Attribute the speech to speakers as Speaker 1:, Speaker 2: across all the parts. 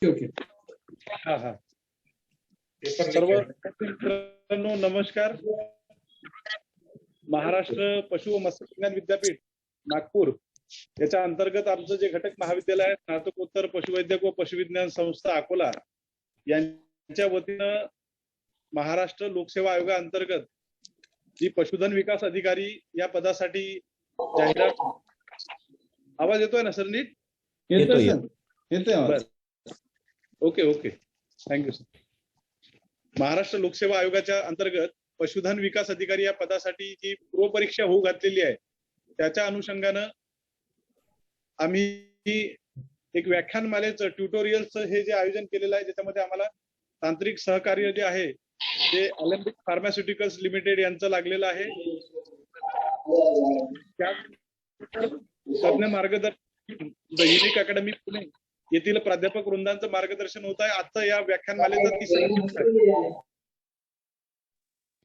Speaker 1: Okay.
Speaker 2: हा हा. सर्व मित्रांनो नमस्कार. महाराष्ट्र पशु व मत्स्य विज्ञान विद्यापीठ नागपूर याच्या अंतर्गत आमचं जे घटक महाविद्यालय आहे स्नातकोत्तर पशुवैद्यक व पशुविज्ञान संस्था अकोला यांच्या वतीनं महाराष्ट्र लोकसेवा आयोगाअंतर्गत जी पशुधन विकास अधिकारी या पदासाठी जाहिरात. आवाज येतोय ना सर? नीट
Speaker 1: येतोय सर, येतोय आवाज.
Speaker 2: Okay okay, thank you sir. Maharashtra लोकसेवा आयोगाच्या अंतर्गत पशुधन विकास अधिकारी या पदासाठी जी पूर्वपरीक्षा होऊ घातलेली आहे त्याच्या अनुषंगानं आम्ही एक व्याख्यानमालेचं ट्युटोरियलचं हे जे आयोजन केलेलं आहे ज्याच्यामध्ये आम्हाला तांत्रिक सहकार्य जे आहे ते ऑलिम्पिक फार्मास्युटिकल्स लिमिटेड यांचं लागलेलं आहे. तज्ञ मार्गदर्शक द युनिक अकॅडमी पुणे येथील प्राध्यापक वृंदांचं मार्गदर्शन होत आहे. आजचं या व्याख्यानमालेचं 30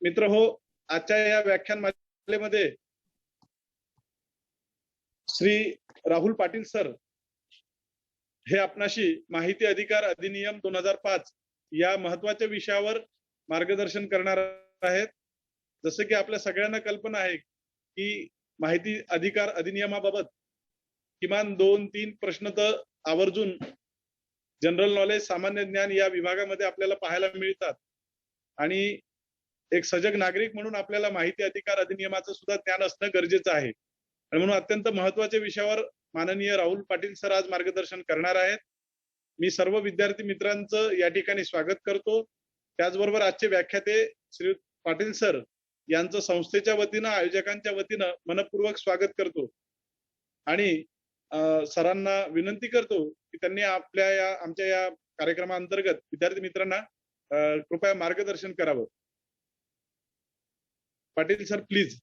Speaker 2: मित्र हो, आजच्या या व्याख्यानमालेमध्ये श्री राहुल पाटील सर हे आपणाशी माहिती अधिकार अधिनियम 2005 या महत्वाच्या विषयावर मार्गदर्शन करणार आहेत. जसं की आपल्या सगळ्यांना कल्पना आहे की माहिती अधिकार अधिनियमाबाबत किमान 2-3 प्रश्न तर आवर्जून जनरल नॉलेज सामान्य ज्ञान या विभागामध्ये आपल्याला पाहायला मिळतात आणि एक सजग नागरिक म्हणून आपल्याला माहिती अधिकार अधिनियमाचं सुद्धा ज्ञान असणं गरजेचं आहे. आणि म्हणून अत्यंत महत्वाच्या विषयावर माननीय राहुल पाटील सर आज मार्गदर्शन करणार आहेत. मी सर्व विद्यार्थी मित्रांचं या ठिकाणी स्वागत करतो. त्याचबरोबर आजचे व्याख्याते श्री पाटील सर यांचं संस्थेच्या वतीनं आयोजकांच्या वतीनं मनपूर्वक स्वागत करतो आणि सरांना विनंती करतो की त्यांनी आमच्या या कार्यक्रमाअंतर्गत विद्यार्थी मित्रांना कृपया मार्गदर्शन करावं. Patil sir please.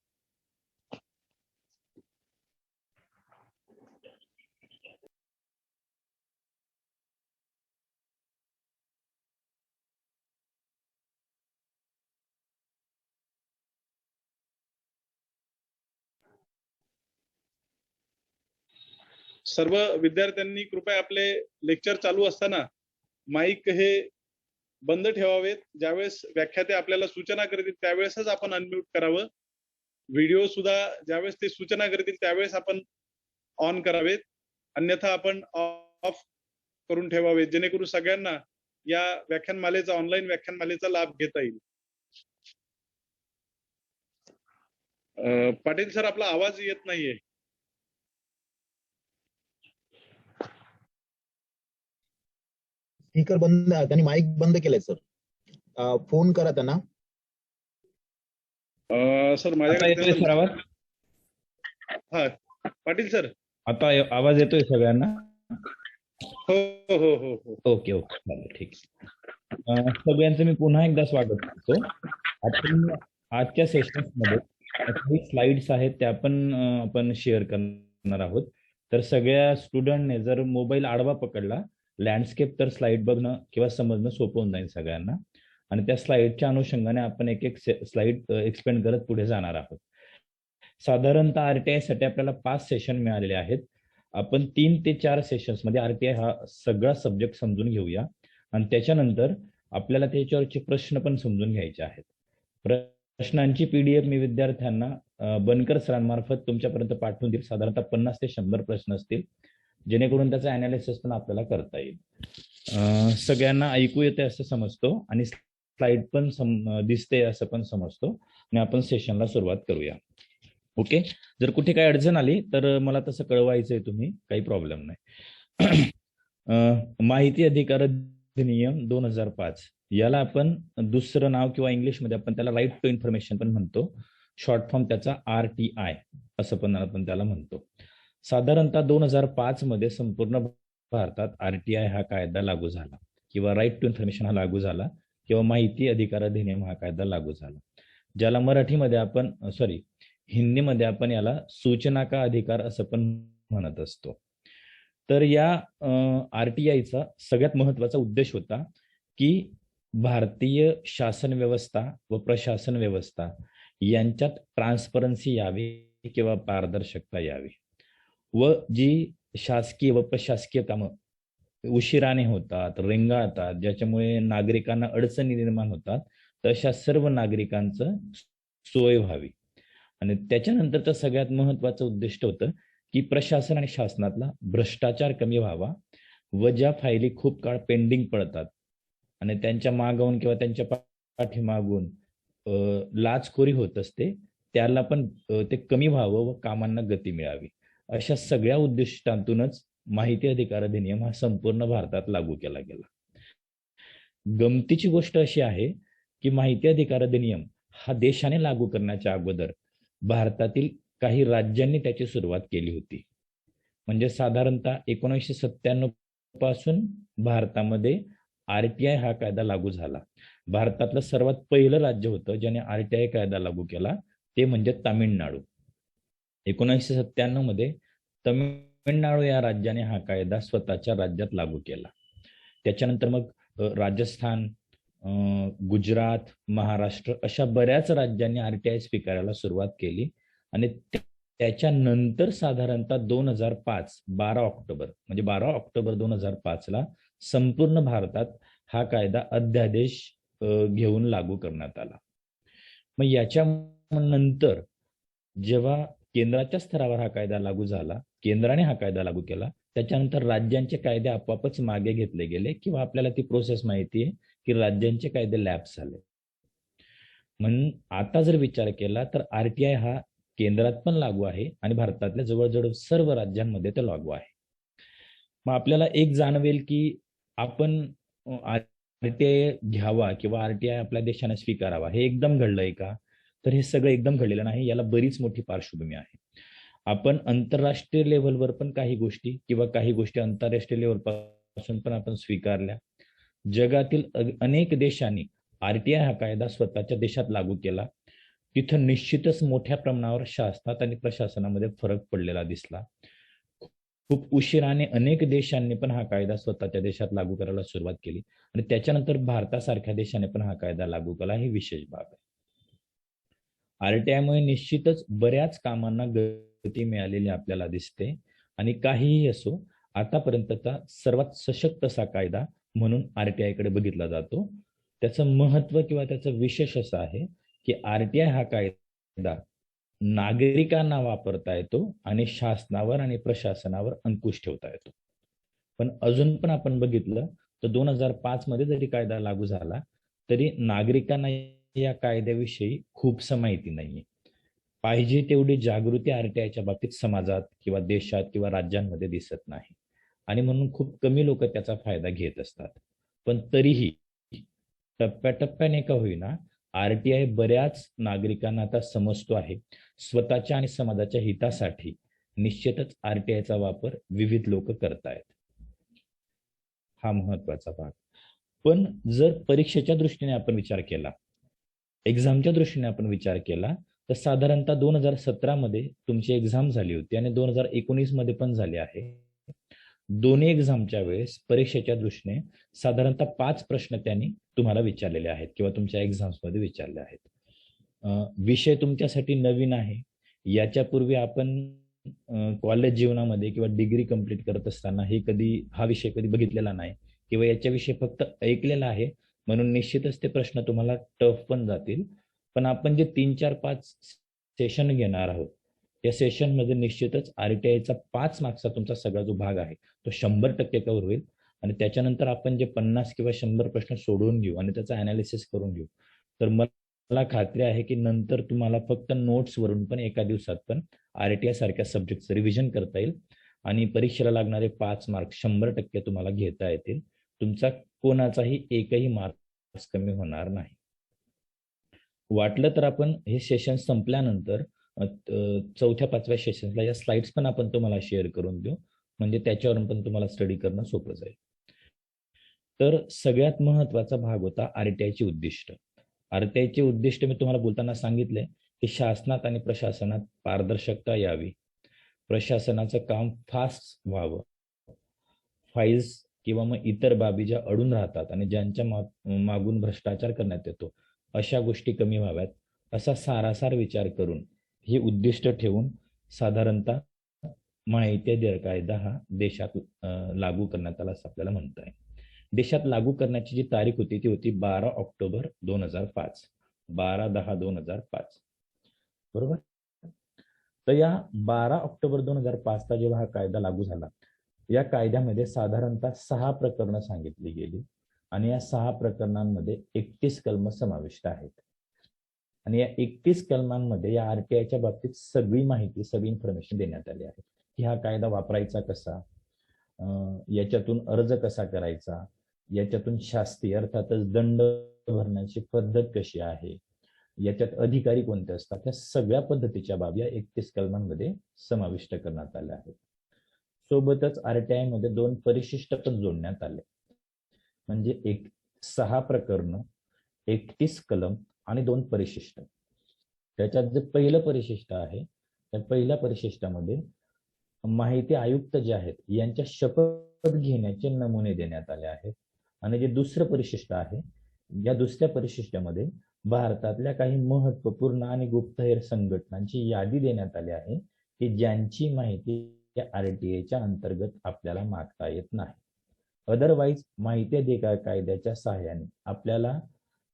Speaker 2: सर्व विद्यार्थ्यांनी कृपया आपले लेक्चर चालू असताना माईक हे बंद ठेवावेत. ज्यावेळेस व्याख्याते आपल्याला सूचना करतील त्यावेळेसच आपण अनम्यूट करावं. व्हिडिओ सुद्धा ज्यावेळेस ते सूचना करतील त्यावेळेस आपण ऑन करावेत, अन्यथा आपण ऑफ करून ठेवावेत जेणेकरून सगळ्यांना या व्याख्यानमालेचा ऑनलाईन व्याख्यानमालेचा लाभ घेता येईल. पाटील सर आपला आवाज येत नाहीये.
Speaker 3: स्पीकर बंद, त्यांनी माईक बंद केलाय सर. फोन करा त्यांना.
Speaker 2: सर माझ्याकडे
Speaker 4: सर आवाज.
Speaker 2: हा पाटील सर
Speaker 4: आता आवाज येतोय सगळ्यांना?
Speaker 2: हो हो हो हो.
Speaker 4: ओके ओके चालेल, ठीक. सगळ्यांचं मी पुन्हा एकदा स्वागत करतो. आपण आजच्या सेशन मध्ये काही स्लाइड्स आहेत त्या पण आपण शेअर करणार आहोत. तर सगळ्या स्टुडंटने जर मोबाईल आडवा पकडला लँडस्केप तर स्लाइड बघणं किंवा समजणं सोपं होऊन जाईल सगळ्यांना. आणि त्या स्लाइडच्या अनुषंगाने आपण एक एक स्लाइड एक्सप्लेन करत पुढे जाणार आहोत. साधारणतः आरटीआय साठी आपल्याला 5 सेशन मिळालेले आहेत. आपण 3 ते 4 सेशन्स मध्ये आरटीआय हा सगळा सब्जेक्ट समजून घेऊया आणि त्याच्यानंतर आपल्याला त्याच्यावरचे प्रश्न पण समजून घ्यायचे आहेत. प्रश्नांची पीडीएफ मी विद्यार्थ्यांना बनकर सरांमार्फत तुमच्यापर्यंत पाठवून देईल. साधारणतः 50 ते 100 प्रश्न असतील जेणेकरून त्याचा अनालिसिस पण आपल्याला करता येईल. सगळ्यांना ऐकू येते असं समजतो आणि स्लाइड पण दिसते असं पण समजतो आणि आपण सेशनला सुरुवात करूया. ओके, जर कुठे काही अडचण आली तर मला तसं कळवायचंय तुम्ही, काही प्रॉब्लेम नाही. माहिती अधिकार अधिनियम 2005 याला आपण दुसरं नाव किंवा इंग्लिशमध्ये आपण त्याला राईट टू इन्फॉर्मेशन पण म्हणतो. शॉर्ट फॉर्म त्याचा RTI असं पण आपण त्याला म्हणतो. साधारणतः 2005 मध्ये संपूर्ण भारतात RTI हा कायदा लागू झाला किंवा राईट टू इन्फॉर्मेशन हा लागू झाला किंवा माहिती अधिकार अधिनियम हा कायदा लागू झाला, ज्याला मराठीमध्ये आपण हिंदीमध्ये आपण याला सूचना का अधिकार असं पण म्हणत असतो. तर या RTIचा सगळ्यात महत्वाचा उद्देश होता की भारतीय शासन व्यवस्था व प्रशासन व्यवस्था यांच्यात ट्रान्सपरन्सी यावी किंवा पारदर्शकता यावी व जी शासकीय व प्रशासकीय कामं उशिराने होतात, रेंगाळतात, ज्याच्यामुळे नागरिकांना अडचणी निर्माण होतात, तशा सर्व नागरिकांचं सोय व्हावी. आणि त्याच्यानंतरचं सगळ्यात महत्वाचं उद्दिष्ट होतं की प्रशासन आणि शासनातला भ्रष्टाचार कमी व्हावा व ज्या फायली खूप काळ पेंडिंग पडतात आणि त्यांच्या मागून किंवा त्यांच्या पाठीमागून लाचखोरी होत असते, त्याला पण ते कमी व्हावं व कामांना गती मिळावी. अशा सगळ्या उद्दिष्टांतूनच माहिती अधिकार अधिनियम हा संपूर्ण भारतात लागू केला गेला. गमतीची गोष्ट अशी आहे की माहिती अधिकार अधिनियम हा देशाने लागू करण्याच्या अगोदर भारतातील काही राज्यांनी त्याची सुरुवात केली होती. म्हणजे साधारणतः 1997 पासून भारतामध्ये आरटीआय हा कायदा लागू झाला. भारतातलं सर्वात पहिलं राज्य होतं ज्याने आरटीआय कायदा लागू केला, ते म्हणजे तामिळनाडू. 1997 मध्ये तामिळनाडू या राज्याने हा कायदा स्वतःच्या राज्यात लागू केला. त्याच्यानंतर मग राजस्थान, गुजरात, महाराष्ट्र अशा बऱ्याच राज्यांनी आरटीआय स्वीकारायला सुरुवात केली आणि त्याच्यानंतर साधारणतः 2005 12 ऑक्टोबर म्हणजे 12 ऑक्टोबर 2005 ला संपूर्ण भारतात हा कायदा अध्यादेश घेऊन लागू करण्यात आला. मग याच्या नंतर जेव्हा केंद्राच्या स्तरावर हा कायदा लागू झाला, केंद्राने हा कायदा लागू केला, त्याच्यानंतर राज्यांचे कायदे आपोआपच मागे घेतले गेले किंवा आपल्याला ती प्रोसेस माहिती आहे की राज्यांचे कायदे लॅप्स झाले. म्हणून आता जर विचार केला तर आरटीआय हा केंद्रात पण लागू आहे आणि भारतातल्या जवळजवळ सर्व राज्यांमध्ये ते लागू आहे. मग आपल्याला एक जाणवेल की आपण आरटीआय घ्यावा किंवा आरटीआय आपल्या देशाने स्वीकारावा हे एकदम घडलंय का? तर हे सगळं एकदम घडलेलं नाही. याला बरीच मोठी पार्श्वभूमी आहे. आपण आंतरराष्ट्रीय लेव्हलवर पण काही गोष्टी किंवा काही गोष्टी आंतरराष्ट्रीय लेव्हल पासून पण आपण स्वीकारल्या. जगातील अनेक देशांनी आरटीआय हा कायदा स्वतःच्या देशात लागू केला. तिथं निश्चितच मोठ्या प्रमाणावर शासनात आणि प्रशासनामध्ये फरक पडलेला दिसला. खूप उशिराने अनेक देशांनी पण हा कायदा स्वतःच्या देशात लागू करायला सुरुवात केली आणि त्याच्यानंतर भारतासारख्या देशाने पण हा कायदा लागू केला. ही विशेष बाब आहे. आरटीआयमुळे निश्चितच बऱ्याच कामांना गती मिळालेली आपल्याला दिसते आणि काहीही असो, आतापर्यंतचा सर्वात सशक्त असा कायदा म्हणून आरटीआय कडे बघितला जातो. त्याचं महत्व किंवा त्याचं विशेष असं आहे की आरटीआय हा कायदा नागरिकांना वापरता येतो आणि शासनावर आणि प्रशासनावर अंकुश ठेवता येतो. पण अजून पण आपण बघितलं तर 2005 मध्ये जरी कायदा लागू झाला तरी नागरिकांना या कायद्याविषयी खूपसं माहिती नाहीये. पाहिजे तेवढी जागृती आरटीआयच्या बाबतीत समाजात किंवा देशात किंवा राज्यांमध्ये दिसत नाही आणि म्हणून खूप कमी लोक त्याचा फायदा घेत असतात. पण तरीही टप्प्याटप्प्याने का होईना आरटीआय बऱ्याच नागरिकांना आता समजतो आहे. स्वतःच्या आणि समाजाच्या हितासाठी निश्चितच आरटीआयचा वापर विविध लोक करतायत. हा महत्वाचा भाग. पण जर परीक्षेच्या दृष्टीने आपण विचार केला, एक्झामच्या दृष्टीने आपण विचार केला तर साधारणतः 2017 मध्ये तुमची एक्झाम झाली होती आणि 2019 मध्ये पण झाली आहे. दोन्ही एक्झामच्या वेळेस परीक्षेच्या दृष्टीने साधारणतः 5 प्रश्न त्यांनी तुम्हाला विचारलेले आहेत किंवा तुमच्या एक्झाम्स मध्ये विचारले आहेत. विषय तुमच्यासाठी नवीन आहे. याच्यापूर्वी आपण कॉलेज जीवनामध्ये किंवा डिग्री कंप्लीट करत असताना हा विषय कधी बघितलेला नाही किंवा याच्याविषयी फक्त ऐकलेला आहे. म्हणून निश्चितच ते प्रश्न तुम्हाला टफ पण जातील. पण आपण जे 3, 4, 5 सेशन घेणार आहोत या सेशन मध्ये निश्चितच आरटीआयचा 5 मार्क्सचा तुमचा सगळा जो भाग आहे तो 100% कव्हर होईल आणि त्याच्यानंतर आपण जे 50 किंवा 100 प्रश्न सोडवून घेऊ आणि त्याचा अनालिसिस करून घेऊ तर मला खात्री आहे की नंतर तुम्हाला फक्त नोट्स वरून पण एका दिवसात पण आरटीआय सारख्या सब्जेक्टचं रिव्हिजन करता येईल आणि परीक्षेला लागणारे 5 मार्क 100% तुम्हाला घेता येतील. तुमचा कोणाचाही एकही मार्क्स कमी होणार नाही. वाटलं तर आपण हे सेशन संपल्यानंतर 4थ्या 5व्या सेशनला या स्लाइड्स पण आपण तुम्हाला शेअर करून देऊ म्हणजे त्याच्यावरून पण तुम्हाला स्टडी करणं सोपं जाईल. तर सगळ्यात महत्वाचा भाग होता आरटीआयची उद्दिष्ट. आरटीआयचे उद्दिष्ट मी तुम्हाला बोलताना सांगितले की शासनात आणि प्रशासनात पारदर्शकता यावी, प्रशासनाचं काम फास्ट व्हावं, फाईल्स किंवा मग इतर बाबी ज्या अडून राहतात आणि ज्यांच्या मागून भ्रष्टाचार करण्यात येतो अशा गोष्टी कमी व्हाव्यात, असा सारासार विचार करून ही उद्दिष्ट ठेवून साधारणतः माहिती अधिकार कायदा हा देशात लागू करण्यात आला असं आपल्याला म्हणता येईल. देशात लागू करण्याची जी तारीख होती ती होती 12 ऑक्टोबर 2005. 12/10/2005 बरोबर. तर या 12 ऑक्टोबर 2005 जेव्हा हा कायदा लागू झाला, या कायद्यामध्ये साधारणतः 6 प्रकरणं सांगितली गेली आणि या 6 प्रकरणांमध्ये 31 कलम समाविष्ट आहेत. आणि या 31 कलमांमध्ये या आरटीआयच्या बाबतीत सगळी माहिती, सगळी इन्फॉर्मेशन देण्यात आली आहे की हा कायदा वापरायचा कसा, याच्यातून अर्ज कसा करायचा, याच्यातून शास्ती अर्थातच दंड भरण्याची पद्धत कशी आहे, याच्यात अधिकारी कोणते असतात, या सगळ्या पद्धतीच्या बाबी या 31 कलमांमध्ये समाविष्ट करण्यात आल्या आहेत. सोबतच आरटीआय मध्ये 2 परिशिष्ट पण जोडण्यात आले. म्हणजे 6 प्रकरण, 31 कलम आणि 2 परिशिष्ट. त्याच्यात जे पहिलं परिशिष्ट आहे त्या पहिल्या परिशिष्टामध्ये माहिती आयुक्त जे आहेत यांच्या शपथ घेण्याचे नमुने देण्यात आले आहेत. आणि जे दुसरं परिशिष्ट आहे, या दुसऱ्या परिशिष्टामध्ये भारतातल्या काही महत्वपूर्ण आणि गुप्तहेर संघटनांची यादी देण्यात आली आहे की ज्यांची माहिती या आरटीआयच्या अंतर्गत आपल्याला मागता येत नाही. अदरवाईज माहिती अधिकार कायद्याच्या सहाय्याने आपल्याला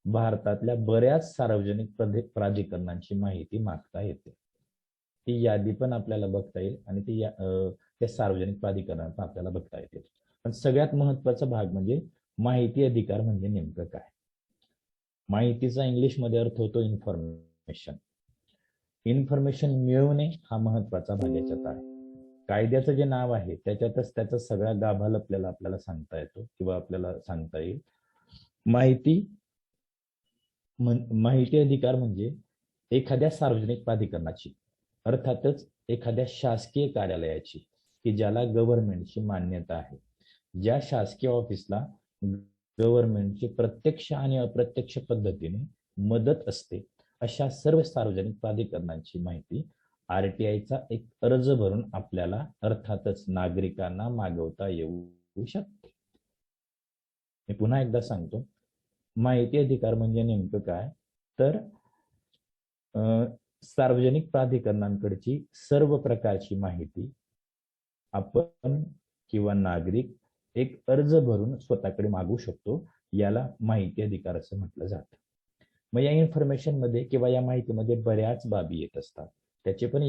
Speaker 4: भारतातल्या बऱ्याच सार्वजनिक प्राधिकरणांची माहिती मागता येते. ती यादी पण आपल्याला बघता येईल आणि ती त्या सार्वजनिक प्राधिकरणात आपल्याला बघता येते. पण सगळ्यात महत्वाचा भाग म्हणजे माहिती अधिकार म्हणजे नेमकं काय. माहितीचा इंग्लिशमध्ये अर्थ होतो इन्फॉर्मेशन. इन्फॉर्मेशन मिळवणे हा महत्वाचा भाग याच्यात आहे. कायद्याचं जे नाव आहे त्याच्यातच त्याचा सगळा गाभा लपलेला आपल्याला सांगता येतो किंवा आपल्याला सांगता येईल. माहिती अधिकार म्हणजे एखाद्या सार्वजनिक प्राधिकरणाची अर्थातच एखाद्या शासकीय कार्यालयाची की ज्याला गव्हर्नमेंटची मान्यता आहे, ज्या शासकीय ऑफिसला गव्हर्नमेंटची प्रत्यक्ष आणि अप्रत्यक्ष पद्धतीने मदत असते, अशा सर्व सार्वजनिक प्राधिकरणांची माहिती आरटीआयचा एक अर्ज भरून आपल्याला अर्थातच नागरिकांना मागवता येऊ शकते. मी पुन्हा एकदा सांगतो, माहिती अधिकार म्हणजे नेमकं काय तर सार्वजनिक प्राधिकरणांकडची सर्व प्रकारची माहिती आपण किंवा नागरिक एक अर्ज भरून स्वतःकडे मागू शकतो. याला माहिती अधिकार असं म्हटलं जातं. मग या इन्फॉर्मेशन मध्ये किंवा या माहितीमध्ये बऱ्याच बाबी येत असतात. त्याचे पण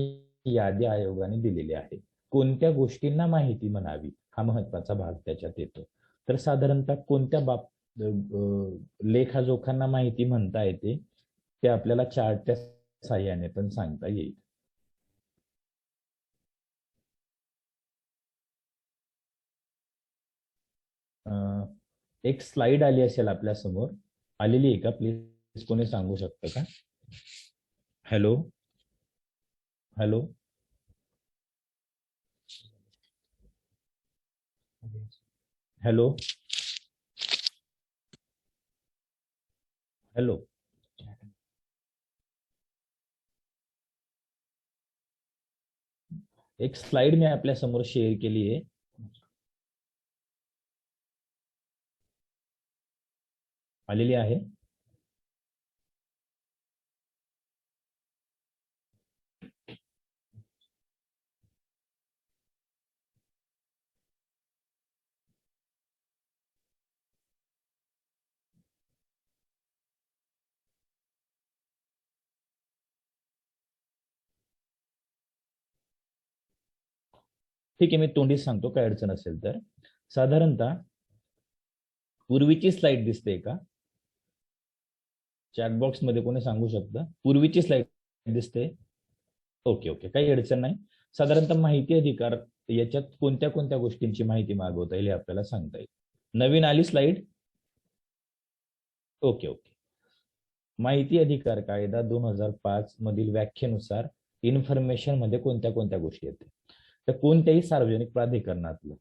Speaker 4: यादी आयोगाने दिलेली आहे. कोणत्या गोष्टींना माहिती म्हणावी हा महत्वाचा भाग त्याच्यात येतो. तर साधारणतः कोणत्या लेखाजोखांना माहिती म्हणता येते ते आपल्याला चार्टच्या साहाय्याने पण सांगता येईल. एक स्लाइड आली असेल आपल्या समोर, आलेली आहे का? प्लीज कोणी सांगू शकतं का? हॅलो हॅलो हॅलो हॅलो एक स्लाइड मी आपल्या समोर शेअर केली आहे. आलेली आहे. ठीक आहे, मी तोंडीच सांगतो, काय अडचण असेल तर. साधारणतः पूर्वीची स्लाइड दिसते का? चॅट बॉक्स मध्ये कोणी सांगू शकतं? पूर्वीची स्लाइड दिसते? ओके ओके, काही अडचण नाही. साधारणतः माहिती अधिकार याच्यात कोणत्या कोणत्या गोष्टींची माहिती मागवता येईल हे आपल्याला सांगता येईल. नवीन आली स्लाइड? Okay okay. माहिती अधिकार कायदा 2005 मधील व्याख्येनुसार इन्फॉर्मेशन मध्ये कोणत्या कोणत्या गोष्टी येतात तर कोणत्याही सार्वजनिक प्राधिकरणातलं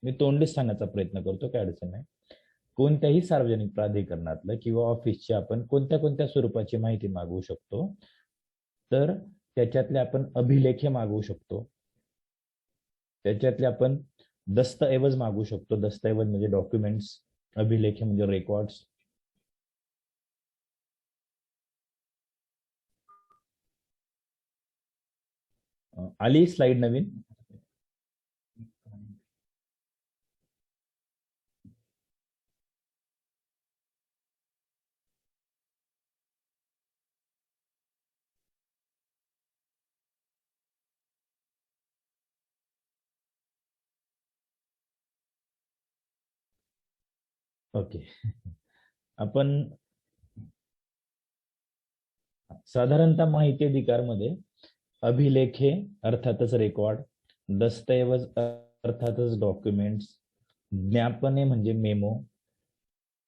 Speaker 4: मी तोंडीच सांगण्याचा प्रयत्न करतो, काय अडचण नाही. कोणत्याही सार्वजनिक प्राधिकरणातलं किंवा ऑफिसची आपण कोणत्या कोणत्या स्वरूपाची माहिती मागवू शकतो तर त्याच्यातले आपण अभिलेखे मागवू शकतो, त्याच्यातले आपण दस्तऐवज मागवू शकतो. दस्तऐवज म्हणजे डॉक्युमेंट्स, अभिलेखे म्हणजे रेकॉर्ड्स. आली स्लाइड नवीन? ओके. आपण साधारणतः माहिती अधिकारमध्ये अभिलेखे अर्थातच रेकॉर्ड, दस्तऐवज अर्थातच डॉक्युमेंट्स, ज्ञापने म्हणजे मेमो,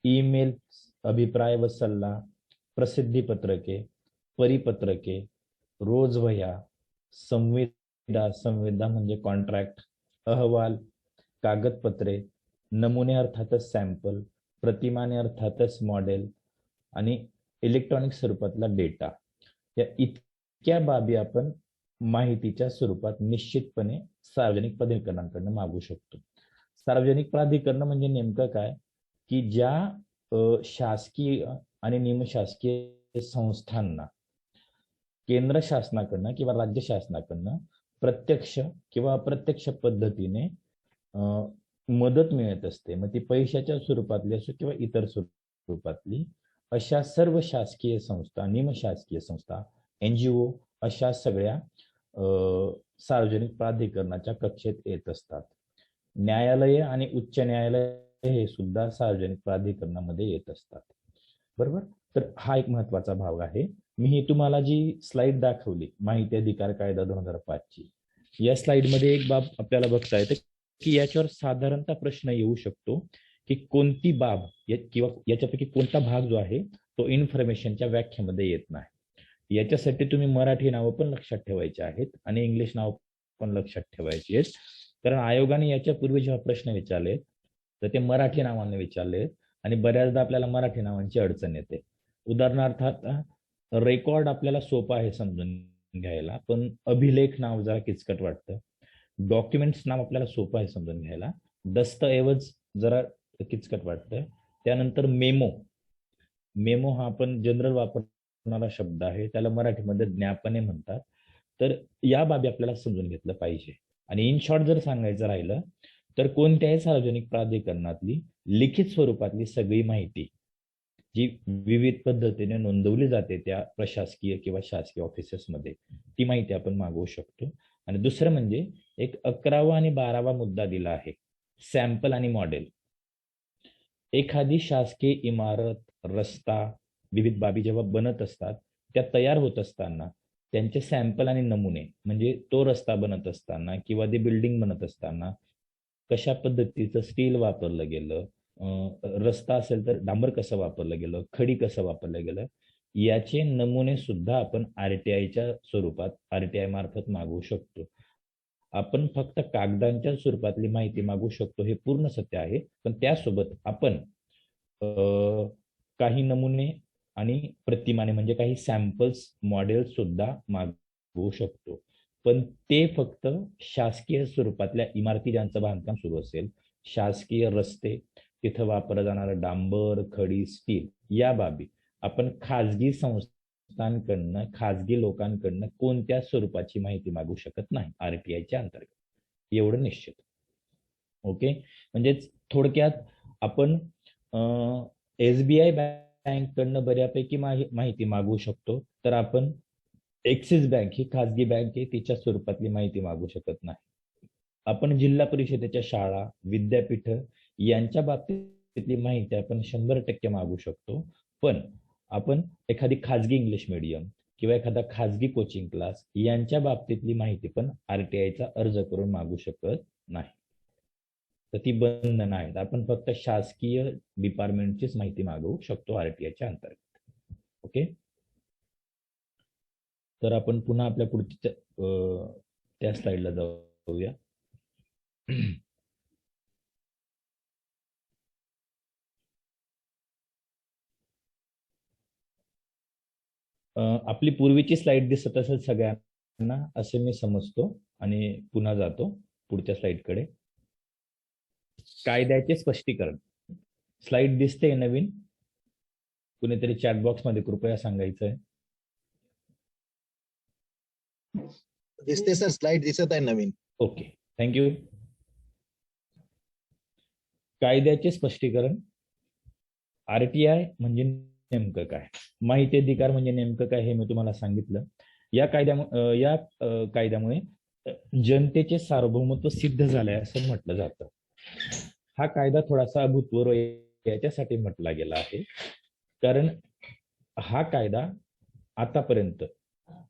Speaker 4: ईमेल अभिप्राय व सल्ला, प्रसिद्धी पत्रके, परिपत्रके, रोजवह्या, संविदा म्हणजे कॉन्ट्रॅक्ट, अहवाल, कागदपत्रे, नमुने अर्थातच सॅम्पल, प्रतिमाने अर्थातच मॉडेल आणि इलेक्ट्रॉनिक स्वरूपातला डेटा, या इतक्या बाबी आपण माहितीच्या स्वरूपात निश्चितपणे सार्वजनिक प्राधिकरणाकडून मागू शकतो. सार्वजनिक प्राधिकरण म्हणजे नेमकं काय की ज्या शासकीय आणि निमशासकीय संस्थांना केंद्र शासनाकडनं किंवा राज्य शासनाकडनं प्रत्यक्ष किंवा अप्रत्यक्ष पद्धतीने मदत मिळत असते. मग ती पैशाच्या स्वरूपातली असो किंवा इतर स्वरूपातली, अशा सर्व शासकीय संस्था, निमशासकीय संस्था, NGO अशा सगळ्या सार्वजनिक प्राधिकरणाच्या कक्षेत येत असतात. न्यायालय आणि उच्च न्यायालय हे सुद्धा सार्वजनिक प्राधिकरणामध्ये येत असतात. बरोबर. तर हा एक महत्वाचा भाग आहे. मी ही तुम्हाला जी स्लाइड दाखवली माहिती अधिकार कायदा 2005 ची, या स्लाइड मध्ये एक बाब आपल्याला बघता येते की याच्यावर साधारणतः प्रश्न येऊ शकतो की कोणती बाब किंवा याच्यापैकी कोणता भाग जो आहे तो इन्फॉर्मेशनच्या व्याख्येमध्ये येत नाही. याच्यासाठी तुम्ही मराठी नावं पण लक्षात ठेवायची आहेत आणि इंग्लिश नाव पण लक्षात ठेवायची आहेत. कारण आयोगाने याच्यापूर्वी जेव्हा प्रश्न विचारले तर ते मराठी नावाने विचारले आणि बऱ्याचदा आपल्याला मराठी नावांची अडचण येते. उदाहरणार्थ रेकॉर्ड आपल्याला सोपं आहे समजून घ्यायला, पण अभिलेख नाव जरा किचकट वाटतं. डॉक्युमेंट्स नाव आपल्याला सोपं आहे समजून घ्यायला, दस्तऐवज जरा किचकट वाटतं. त्यानंतर मेमो हा आपण जनरल वापरणारा शब्द आहे, त्याला मराठीमध्ये ज्ञापने म्हणतात. तर या बाबी आपल्याला समजून घेतलं पाहिजे. आणि इन शॉर्ट जर सांगायचं राहिलं तर कोणत्याही सार्वजनिक प्राधिकरणातली लिखित स्वरूपातली सगळी माहिती जी विविध पद्धतीने नोंदवली जाते त्या प्रशासकीय किंवा शासकीय ऑफिसेसमध्ये, ती माहिती आपण मागवू शकतो. आणि दुसरं म्हणजे एक 11वा आणि 12वा मुद्दा दिला आहे, सॅम्पल आणि मॉडेल. एखादी शासकीय इमारत, रस्ता, विविध बाबी जेव्हा बनत असतात त्या तयार होत असताना त्यांचे सॅम्पल आणि नमुने, म्हणजे तो रस्ता बनत असताना किंवा ती बिल्डिंग बनत असताना कशा पद्धतीचं स्टील वापरलं गेलं, रस्ता असेल तर डांबर कसं वापरलं गेलं, खडी कसं वापरलं गेलं, याचे नमुने सुद्धा आपण RTIच्या स्वरूपात RTI मार्फत मागवू शकतो. आपण फक्त कागदांच्या स्वरूपातली माहिती मागवू शकतो हे पूर्ण सत्य आहे, पण त्यासोबत आपण काही नमुने आणि प्रतिमाने म्हणजे काही सॅम्पल्स, मॉडेल सुद्धा मागवू शकतो. पण ते फक्त शासकीय स्वरूपातल्या इमारती ज्यांचं बांधकाम सुरू असेल, शासकीय रस्ते, तिथं वापरलं जाणारं डांबर, खडी, स्टील, या बाबी आपण खाजगी संस्थांकडनं, खाजगी लोकांकडनं कोणत्या स्वरूपाची माहिती मागू शकत नाही RTIच्या अंतर्गत. एवढं निश्चित. ओके. म्हणजे थोडक्यात आपण SBI बँककडनं बऱ्यापैकी माहिती मागवू शकतो, तर आपण ऍक्सिस बँक ही खाजगी बँक आहे तिच्या स्वरूपातली माहिती मागू शकत नाही. आपण जिल्हा परिषदेच्या शाळा, विद्यापीठ यांच्या बाबतीतली माहिती आपण 100% मागू शकतो, पण आपण एखादी खाजगी इंग्लिश मीडियम किंवा एखादा खाजगी कोचिंग क्लास यांच्या बाबतीतली माहिती पण RTIचा अर्ज करून मागू शकत नाही. तर ती बंधन आहेत. आपण फक्त शासकीय डिपार्टमेंटचीच माहिती मागवू शकतो RTIच्या अंतर्गत. ओके. तर आपण पुन्हा आपल्या पुढच्या त्या स्लाइडला जाऊया. आपली पूर्वीची स्लाइड दिसत असेल सगळ्यांना असे मी समजतो आणि पुन्हा जातो पुढच्या स्लाइडकडे. कायद्याचे स्पष्टीकरण स्लाइड दिसते नवीन? कुणीतरी चॅट बॉक्स मध्ये कृपया सांगायचंय.
Speaker 3: दिसते सर, स्लाइड दिसत आहे नवीन.
Speaker 4: Okay, thank you. कायद्याचे स्पष्टीकरण. आरटीआय म्हणजे नेमकं काय, माहिती अधिकार म्हणजे नेमकं काय हे मी तुम्हाला सांगितलं. या कायद्यामुळे जनतेचे सार्वभौमत्व सिद्ध झालंय असं म्हटलं जातं. हा कायदा थोडासा अभूतपूर्व याच्यासाठी म्हटला गेला आहे कारण हा कायदा आतापर्यंत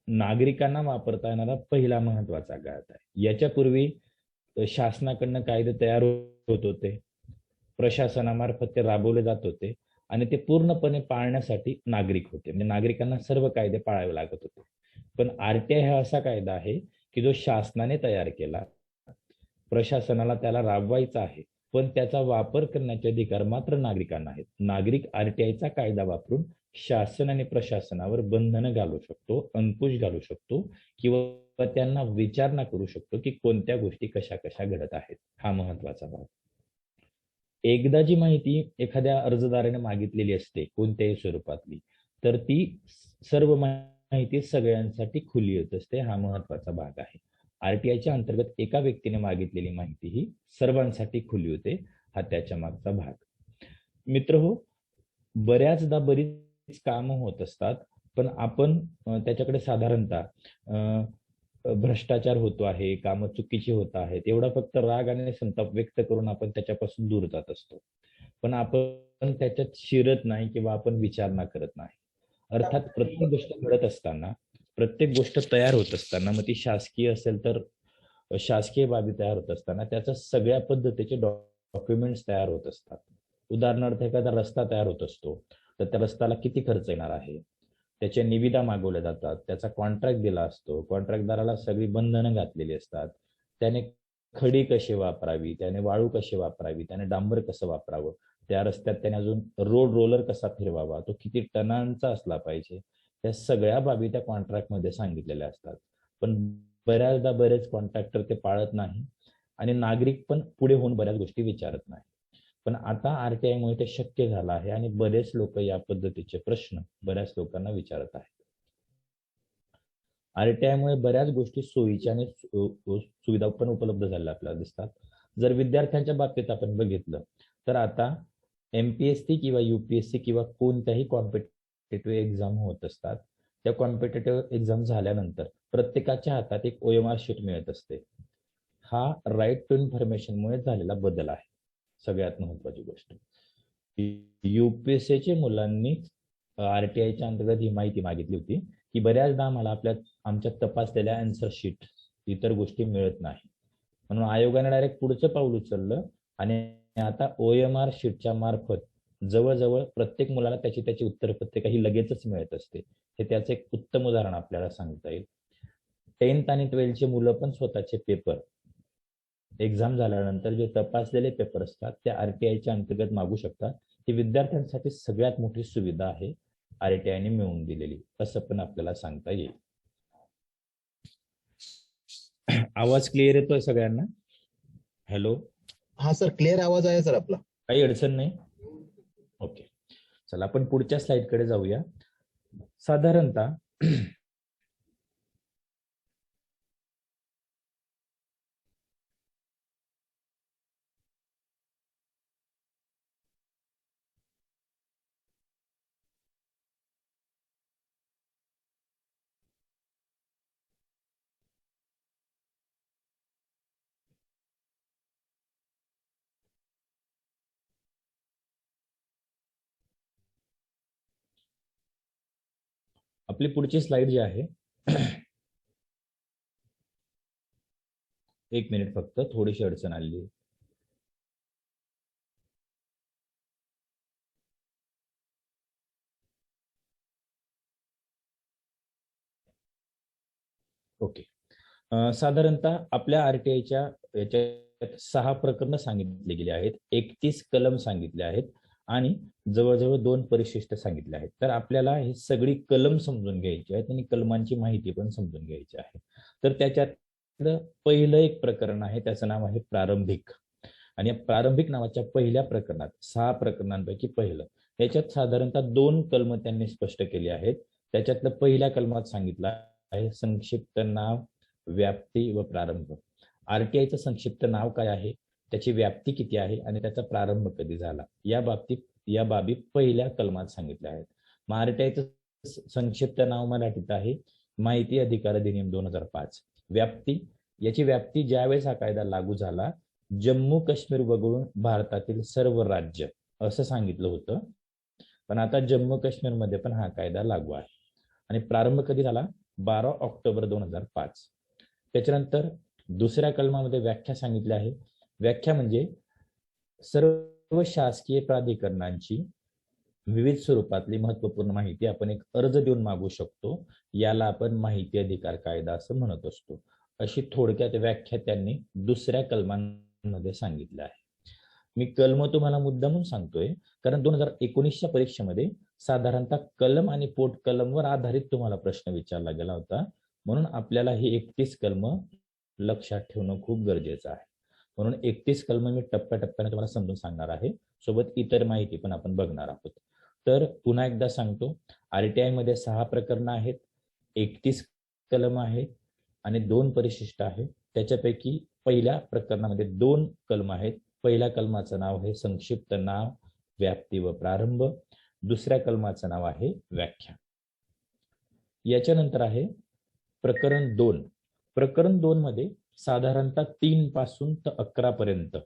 Speaker 4: नागरिकांना वापरता येणारा पहिला महत्वाचा कायदा आहे. याच्यापूर्वी शासनाकडनं कायदे तयार होत होते, प्रशासनामार्फत ते राबवले जात होते आणि ते पूर्णपणे पाळण्यासाठी नागरिक होते, म्हणजे नागरिकांना सर्व कायदे पाळावे लागत होते. पण आरटीआय हा असा कायदा आहे की जो शासनाने तयार केला, प्रशासनाला त्याला राबवायचा आहे, पण त्याचा वापर करण्याचे अधिकार मात्र नागरिकांना आहेत. नागरिक आरटीआयचा कायदा वापरून शासन आणि प्रशासनावर बंधनं घालू शकतो, अंकुश घालू शकतो किंवा त्यांना विचारणा करू शकतो की कोणत्या गोष्टी कशा कशा घडत आहेत. हा महत्वाचा भाग. एकदा जी माहिती एखाद्या अर्जदाराने मागितलेली असते कोणत्याही स्वरूपातली, तर ती सर्व माहिती सगळ्यांसाठी खुली होत असते. हा महत्वाचा भाग आहे. आरटीआयच्या अंतर्गत एका व्यक्तीने मागितलेली माहिती ही सर्वांसाठी खुली होते. हा त्याच्या मागचा भाग. मित्र हो, बऱ्याचदा बरीच कामं होत असतात पण आपण त्याच्याकडे साधारणतः भ्रष्टाचार होतो आहे, कामं चुकीची होत आहेत, एवढा फक्त राग आणि संताप व्यक्त करून आपण त्याच्यापासून दूर जात असतो. पण आपण त्याच्यात शिरत नाही किंवा आपण विचारणा करत नाही. अर्थात प्रत्येक गोष्ट घडत असताना, प्रत्येक गोष्ट तयार होत असताना, मग ती शासकीय असेल तर शासकीय बाबी तयार होत असताना त्याच्या सगळ्या पद्धतीचे डॉक्युमेंट्स तयार होत असतात. उदाहरणार्थ एखादा रस्ता तयार होत असतो तर त्या रस्त्याला किती खर्च येणार आहे, त्याच्या निविदा मागवल्या जातात, त्याचा कॉन्ट्रॅक्ट दिला असतो, कॉन्ट्रॅक्टदाराला सगळी बंधनं घातलेली असतात, त्याने खडी कशी वापरावी, त्याने वाळू कशी वापरावी, त्याने डांबर कसं वापरावं, त्या रस्त्यात त्याने अजून रोड रोलर कसा फिरवावा, तो किती टनांचा असला पाहिजे, त्या सगळ्या बाबी त्या कॉन्ट्रॅक्टमध्ये सांगितलेल्या असतात. पण बऱ्याचदा बरेच कॉन्ट्रॅक्टर ते पाळत नाही आणि नागरिक पण पुढे होऊन बऱ्याच गोष्टी विचारत नाही. पण आता आरटीआय मुळे ते शक्य झालं आहे आणि बरेच लोक या पद्धतीचे प्रश्न बऱ्याच लोकांना विचारत आहेत. आरटीआय मुळे बऱ्याच गोष्टी सोयीच्या आणि सुविधा पण उपलब्ध झालेल्या आपल्याला दिसतात. जर विद्यार्थ्यांच्या बाबतीत आपण बघितलं तर आता एमपीएससी किंवा युपीएससी किंवा कोणत्याही कॉम्पिटेटिव्ह एक्झाम होत असतात. त्या कॉम्पिटेटिव्ह एक्झाम झाल्यानंतर प्रत्येकाच्या हातात एक ओएमआर शीट मिळत असते. हा राईट टू इन्फॉर्मेशन मुळे झालेला बदल आहे. सगळ्यात महत्वाची गोष्ट, युपीएससीच्या मुलांनी आरटीआयच्या अंतर्गत ही माहिती मागितली होती की बऱ्याचदा आम्हाला आमच्या तपासलेल्या आन्सर शीट इतर गोष्टी मिळत नाही, म्हणून आयोगाने डायरेक्ट पुढचं पाऊल उचललं आणि आता ओएमआर शीटच्या मार्फत जवळजवळ प्रत्येक मुलाला त्याची उत्तरपत्रिका ही लगेचच मिळत असते. हे त्याचं एक उत्तम उदाहरण आपल्याला सांगता येईल. 10th आणि 12th मुलं पण स्वतःचे पेपर एक्झाम झाल्यानंतर जे तपासलेले पेपर असतात ते आरटीआयच्या अंतर्गत मागू शकतात. ही विद्यार्थ्यांसाठी सगळ्यात मोठी सुविधा आहे आरटीआयने मिळवून दिलेली, असं पण आपल्याला सांगता येईल. आवाज क्लिअर येतोय सगळ्यांना? हॅलो.
Speaker 3: हा सर, क्लिअर आवाज आहे सर आपला.
Speaker 4: काही अडचण नाही? ओके, चला आपण पुढच्या स्लाइड कडे जाऊया. साधारणतः आपली पुढची स्लाइड जी आहे, एक मिनिट फक्त, थोडीशी अडचण आली आहे. ओके. साधारणतः आपल्या आरटीआयच्या याच्यात 6 प्रकरणं सांगितली गेली आहेत, 31 कलम सांगितले आहेत आणि जवळजवळ 2 परिशिष्ट सांगितले आहेत. तर आपल्याला ही सगळी कलम समजून घ्यायची आहेत आणि कलमांची माहिती पण समजून घ्यायची आहे. तर त्याच्यातलं पहिलं एक प्रकरण आहे, त्याचं नाव आहे प्रारंभिक. आणि या प्रारंभिक नावाच्या पहिल्या प्रकरणात 6 प्रकरणांपैकी पहिलं, याच्यात साधारणतः 2 कलम त्यांनी स्पष्ट केली आहेत. त्याच्यातलं पहिल्या कलमात सांगितलं आहे संक्षिप्त नाव व्याप्ती व प्रारंभ. आरटीआयचं संक्षिप्त नाव काय आहे, त्याची व्याप्ती किती आहे आणि त्याचा प्रारंभ कधी झाला, या बाबी पहिल्या कलमात सांगितल्या आहेत. मग आरटीआयचं संक्षिप्त नाव मराठीत आहे माहिती अधिकार अधिनियम 2005. व्याप्ती, याची व्याप्ती ज्यावेळेस हा कायदा लागू झाला, जम्मू काश्मीर वगळून भारतातील सर्व राज्य असं सांगितलं होतं, पण आता जम्मू काश्मीरमध्ये पण हा कायदा लागू आहे. आणि प्रारंभ कधी झाला, 12 ऑक्टोबर 2005. त्याच्यानंतर दुसऱ्या कलमामध्ये व्याख्या सांगितली आहे. व्याख्या म्हणजे सर्व शासकीय प्राधिकरणांची विविध स्वरूपातली महत्वपूर्ण माहिती आपण एक अर्ज देऊन मागू शकतो, याला आपण माहिती अधिकार कायदा असं म्हणत असतो. अशी थोडक्यात व्याख्या त्यांनी दुसऱ्या कलमांमध्ये सांगितलं आहे. मी कलम तुम्हाला मुद्दामून सांगतोय कारण 2019च्या परीक्षेमध्ये साधारणतः कलम आणि पोट कलमवर आधारित तुम्हाला प्रश्न विचारला गेला होता, म्हणून आपल्याला ही 31 कलम लक्षात ठेवणं खूप गरजेचं आहे. म्हणून 31 कलम मी टप्प्याटप्प्याने तुम्हाला समजून सांगणार आहे, सोबत इतर माहिती पण आपण बघणार आहोत. तर पुन्हा एकदा सांगतो, आरटीआय मध्ये 6 प्रकरणं आहेत, 31 कलम आहेत आणि 2 परिशिष्ट आहेत. त्याच्यापैकी पहिल्या प्रकरणामध्ये 2 कलम आहेत. पहिल्या कलमाचं नाव आहे संक्षिप्त नाव, व्याप्ती व प्रारंभ. दुसऱ्या कलमाचं नाव आहे व्याख्या. याच्यानंतर आहे प्रकरण 2. प्रकरण 2 मध्ये साधारणतः 3 पासून तर 11 पर्यंत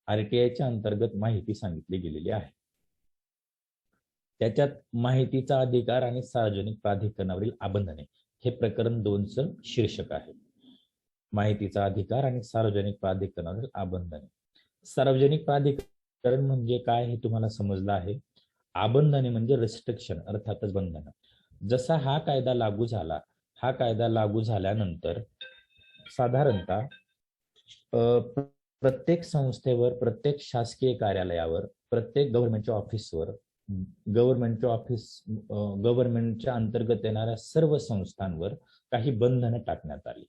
Speaker 4: आरटीआयच्या अंतर्गत माहिती सांगितली गेलेली आहे. त्याच्यात माहितीचा अधिकार आणि सार्वजनिक प्राधिकरणावरील आबंधने हे प्रकरण 2चं शीर्षक आहे. माहितीचा अधिकार आणि सार्वजनिक प्राधिकरणावरील आबंधने. सार्वजनिक प्राधिकरण म्हणजे काय हे तुम्हाला समजलं आहे. आबंधने म्हणजे रिस्ट्रिक्शन, अर्थातच बंधन. जसा हा कायदा लागू झाला, हा कायदा लागू झाल्यानंतर साधारणतः प्रत्येक संस्थेवर, प्रत्येक शासकीय कार्यालयावर, प्रत्येक गव्हर्नमेंटच्या ऑफिसवर, गव्हर्नमेंटच्या अंतर्गत येणाऱ्या सर्व संस्थांवर काही बंधनं टाकण्यात आली.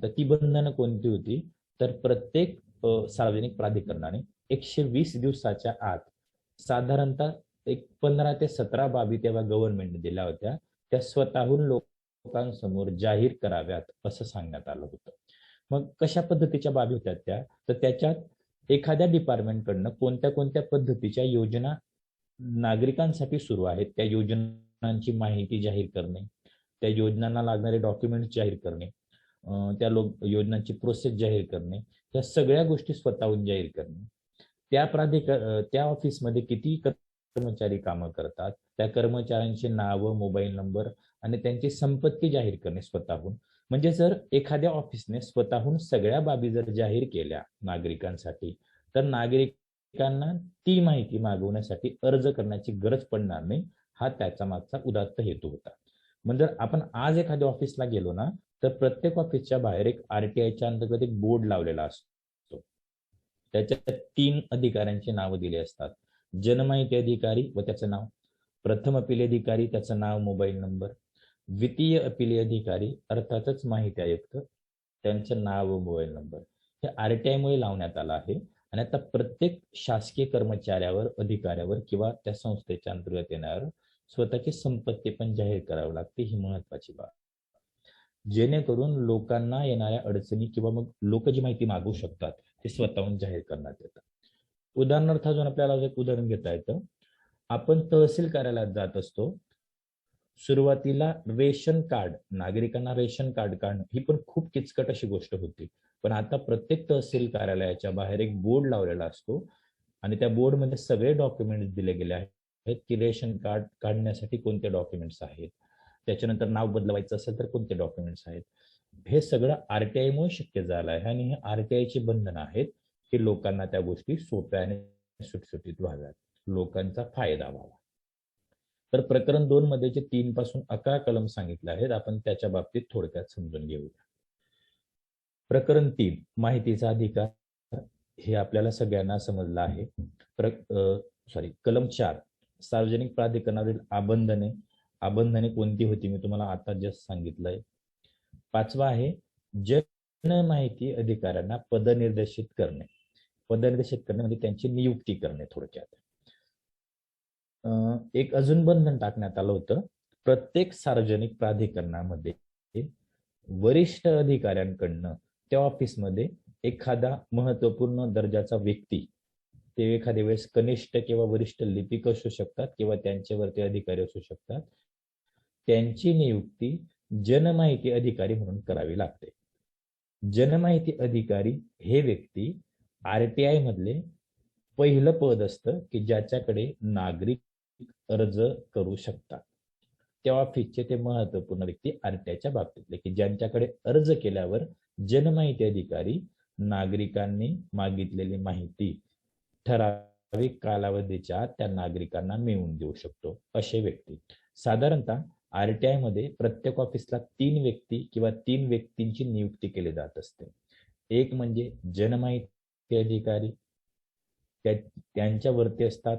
Speaker 4: तर ती बंधनं कोणती होती, तर प्रत्येक सार्वजनिक प्राधिकरणाने 120 दिवसाच्या आत साधारणतः एक 15 ते 17 बाबी तेव्हा गव्हर्नमेंटने दिल्या होत्या, त्या स्वतःहून लोकांसमोर जाहीर कराव्यात असं सांगण्यात आलं होतं. मग कशा पद्धतीच्या बाबी होत्या त्या, तर त्याच्यात एखाद्या डिपार्टमेंटकडनं कोणत्या कोणत्या पद्धतीच्या योजना नागरिकांसाठी सुरू आहेत त्या योजनांची माहिती जाहीर करणे, त्या योजनांना लागणारे डॉक्युमेंट्स जाहीर करणे, त्या योजनांची प्रोसेस जाहीर करणे, या सगळ्या गोष्टी स्वतःहून जाहीर करणे. त्या ऑफिसमध्ये किती कर्मचारी कामं करतात, त्या कर्मचाऱ्यांची नावं, मोबाईल नंबर आणि त्यांची संपत्ती जाहीर करणे स्वतःहून. म्हणजे जर एखाद्या ऑफिसने स्वतःहून सगळ्या बाबी जर जाहीर केल्या नागरिकांसाठी, तर नागरिकांना ती माहिती मागवण्यासाठी अर्ज करण्याची गरज पडणार नाही. हा त्याचा मागचा उदात्त हेतू होता. म्हणजे जर आपण आज एखाद्या ऑफिसला गेलो ना, तर प्रत्येक ऑफिसच्या बाहेर एक आरटीआयच्या अंतर्गत एक बोर्ड लावलेला असतो. त्याच्यात 3 अधिकाऱ्यांची नावं दिली असतात. जनमाहिती अधिकारी व त्याचं नाव, प्रथम अपील अधिकारी त्याचं नाव, मोबाईल नंबर, द्वितीय अपील अधिकारी अर्थातच माहिती आयुक्त त्यांचं नाव व मोबाईल नंबर. हे आरटीआय मुळे लावण्यात आलं आहे. आणि आता प्रत्येक शासकीय कर्मचाऱ्यावर, अधिकाऱ्यावर किंवा त्या संस्थेच्या अंतर्गत येणाऱ्यावर स्वतःची संपत्ती पण जाहीर करावी लागते. ही महत्वाची बाब, जेणेकरून लोकांना येणाऱ्या अडचणी किंवा मग लोक जी माहिती मागू शकतात ते स्वतःहून जाहीर करण्यात येतात. उदाहरणार्थ अजून आपल्याला एक उदाहरण घेता येतं. आपण तहसील कार्यालयात जात असतो. सुरुवातीला रेशन कार्ड, नागरिकांना रेशन कार्ड काढणं ही पण खूप किचकट अशी गोष्ट होती. पण आता प्रत्येक तहसील कार्यालयाच्या बाहेर एक बोर्ड लावलेला असतो आणि त्या बोर्डमध्ये सगळे डॉक्युमेंट्स दिले गेले आहेत की रेशन कार्ड काढण्यासाठी कोणते डॉक्युमेंट्स आहेत, त्याच्यानंतर नाव बदलवायचं असेल तर कोणते डॉक्युमेंट्स आहेत. हे सगळं आरटीआय मुळे शक्य झालं आहे. आणि हे आरटीआयची बंधनं आहेत की लोकांना त्या गोष्टी सोप्या आणि सुटसुटीत व्हाव्यात, लोकांचा फायदा व्हावा. तर प्रकरण 2 मध्ये जे 3 पासून 11 कलम सांगितले आहेत, आपण त्याच्या बाबतीत थोडक्यात समजून घेऊया. प्रकरण 3 माहितीचा अधिकार, हे आपल्याला सगळ्यांना समजलं आहे. कलम 4 सार्वजनिक प्राधिकरणावरील आबंधने कोणती होती मी तुम्हाला आता जस्ट सांगितलंय. 5वा आहे जन माहिती अधिकाऱ्यांना पदनिर्देशित करणे. पदनिर्देशित करणे म्हणजे त्यांची नियुक्ती करणे थोडक्यात. एक अजून बंधन टाकण्यात आलं होतं. प्रत्येक सार्वजनिक प्राधिकरणामध्ये वरिष्ठ अधिकाऱ्यांकडनं त्या ऑफिसमध्ये एखादा महत्वपूर्ण दर्जाचा व्यक्ती, ते एखाद्या वेळेस कनिष्ठ किंवा वरिष्ठ लिपिक असू शकतात किंवा त्यांच्यावरती अधिकारी असू शकतात, त्यांची नियुक्ती जनमाहिती अधिकारी म्हणून करावी लागते. जनमाहिती अधिकारी हे व्यक्ती आरटीआय मधले पहिलं पद असतं की ज्याच्याकडे नागरिक अर्ज करू शकतात. त्या ऑफिसचे ते महत्वपूर्ण व्यक्ती आरटीआयच्या बाबतीतले की ज्यांच्याकडे अर्ज केल्यावर जनमाहिती अधिकारी नागरिकांनी मागितलेली माहिती ठराविक कालावधीच्या आत त्या नागरिकांना मिळवून देऊ शकतो असे व्यक्ती. साधारणतः आरटीआय मध्ये प्रत्येक ऑफिसला 3 व्यक्ती किंवा 3 व्यक्तींची नियुक्ती केली जात असते. एक म्हणजे जनमाहिती अधिकारी, त्यांच्यावरती असतात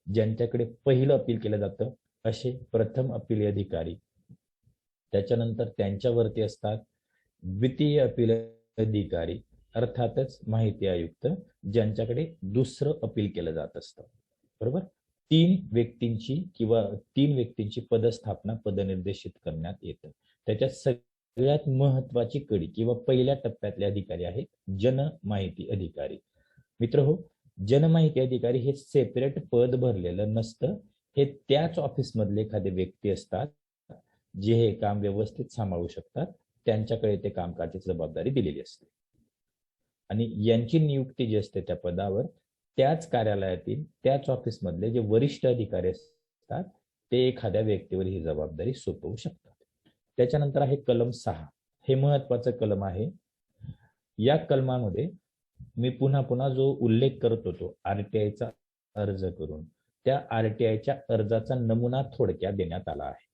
Speaker 4: ज्यांच्याकडे पहिलं अपील केलं जातं असे प्रथम अपील अधिकारी. त्याच्यानंतर त्यांच्यावरती असतात द्वितीय अपील अधिकारी, अर्थातच माहिती आयुक्त, ज्यांच्याकडे दुसरं अपील केलं जात असतं. बरोबर. 3 व्यक्तींची पदस्थापना पदनिर्देशित करण्यात येतं. त्याच्यात सगळ्यात महत्वाची कडी किंवा पहिल्या टप्प्यातले अधिकारी आहेत जनमाहिती अधिकारी. मित्रहो, जनमाहिती अधिकारी हे सेपरेट पद भरलेलं नसतं. हे त्याच ऑफिस मधले एखादे व्यक्ती असतात जे हे काम व्यवस्थित सांभाळू शकतात. त्यांच्याकडे ते कामकाजाची जबाबदारी दिलेली असते आणि यांची नियुक्ती जी असते त्या पदावर त्याच कार्यालयातील त्याच ऑफिस मधले जे वरिष्ठ अधिकारी असतात ते एखाद्या व्यक्तीवर ही जबाबदारी सोपवू शकतात. त्याच्यानंतर आहे कलम 6. हे महत्वाचं कलम आहे. या कलमामध्ये मी पुन्हा जो उल्लेख करत होतो आरटीआयचा अर्ज करून, त्या आरटीआयच्या अर्जाचा नमुना थोडक्यात देण्यात आला आहे.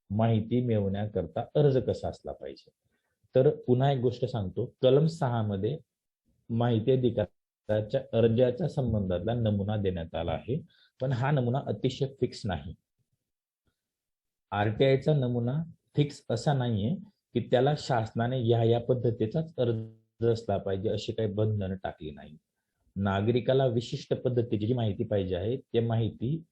Speaker 4: माहिती मिळवण्याकरता अर्ज कसा असला पाहिजे. तर पुन्हा एक गोष्ट सांगतो, कलम 6 मध्ये माहिती अधिकाराच्या अर्जाच्या संबंधातला नमुना देण्यात आला आहे, पण हा नमुना अतिशय फिक्स नाही. आरटीआयचा नमुना फिक्स असा नाहीये की त्याला शासनाने या पद्धतीचाच अर्ज असला पाहिजे अशी काही बंधनं टाकली नाही. नागरिकाला विशिष्ट पद्धतीची जी माहिती पाहिजे आहे ते माहिती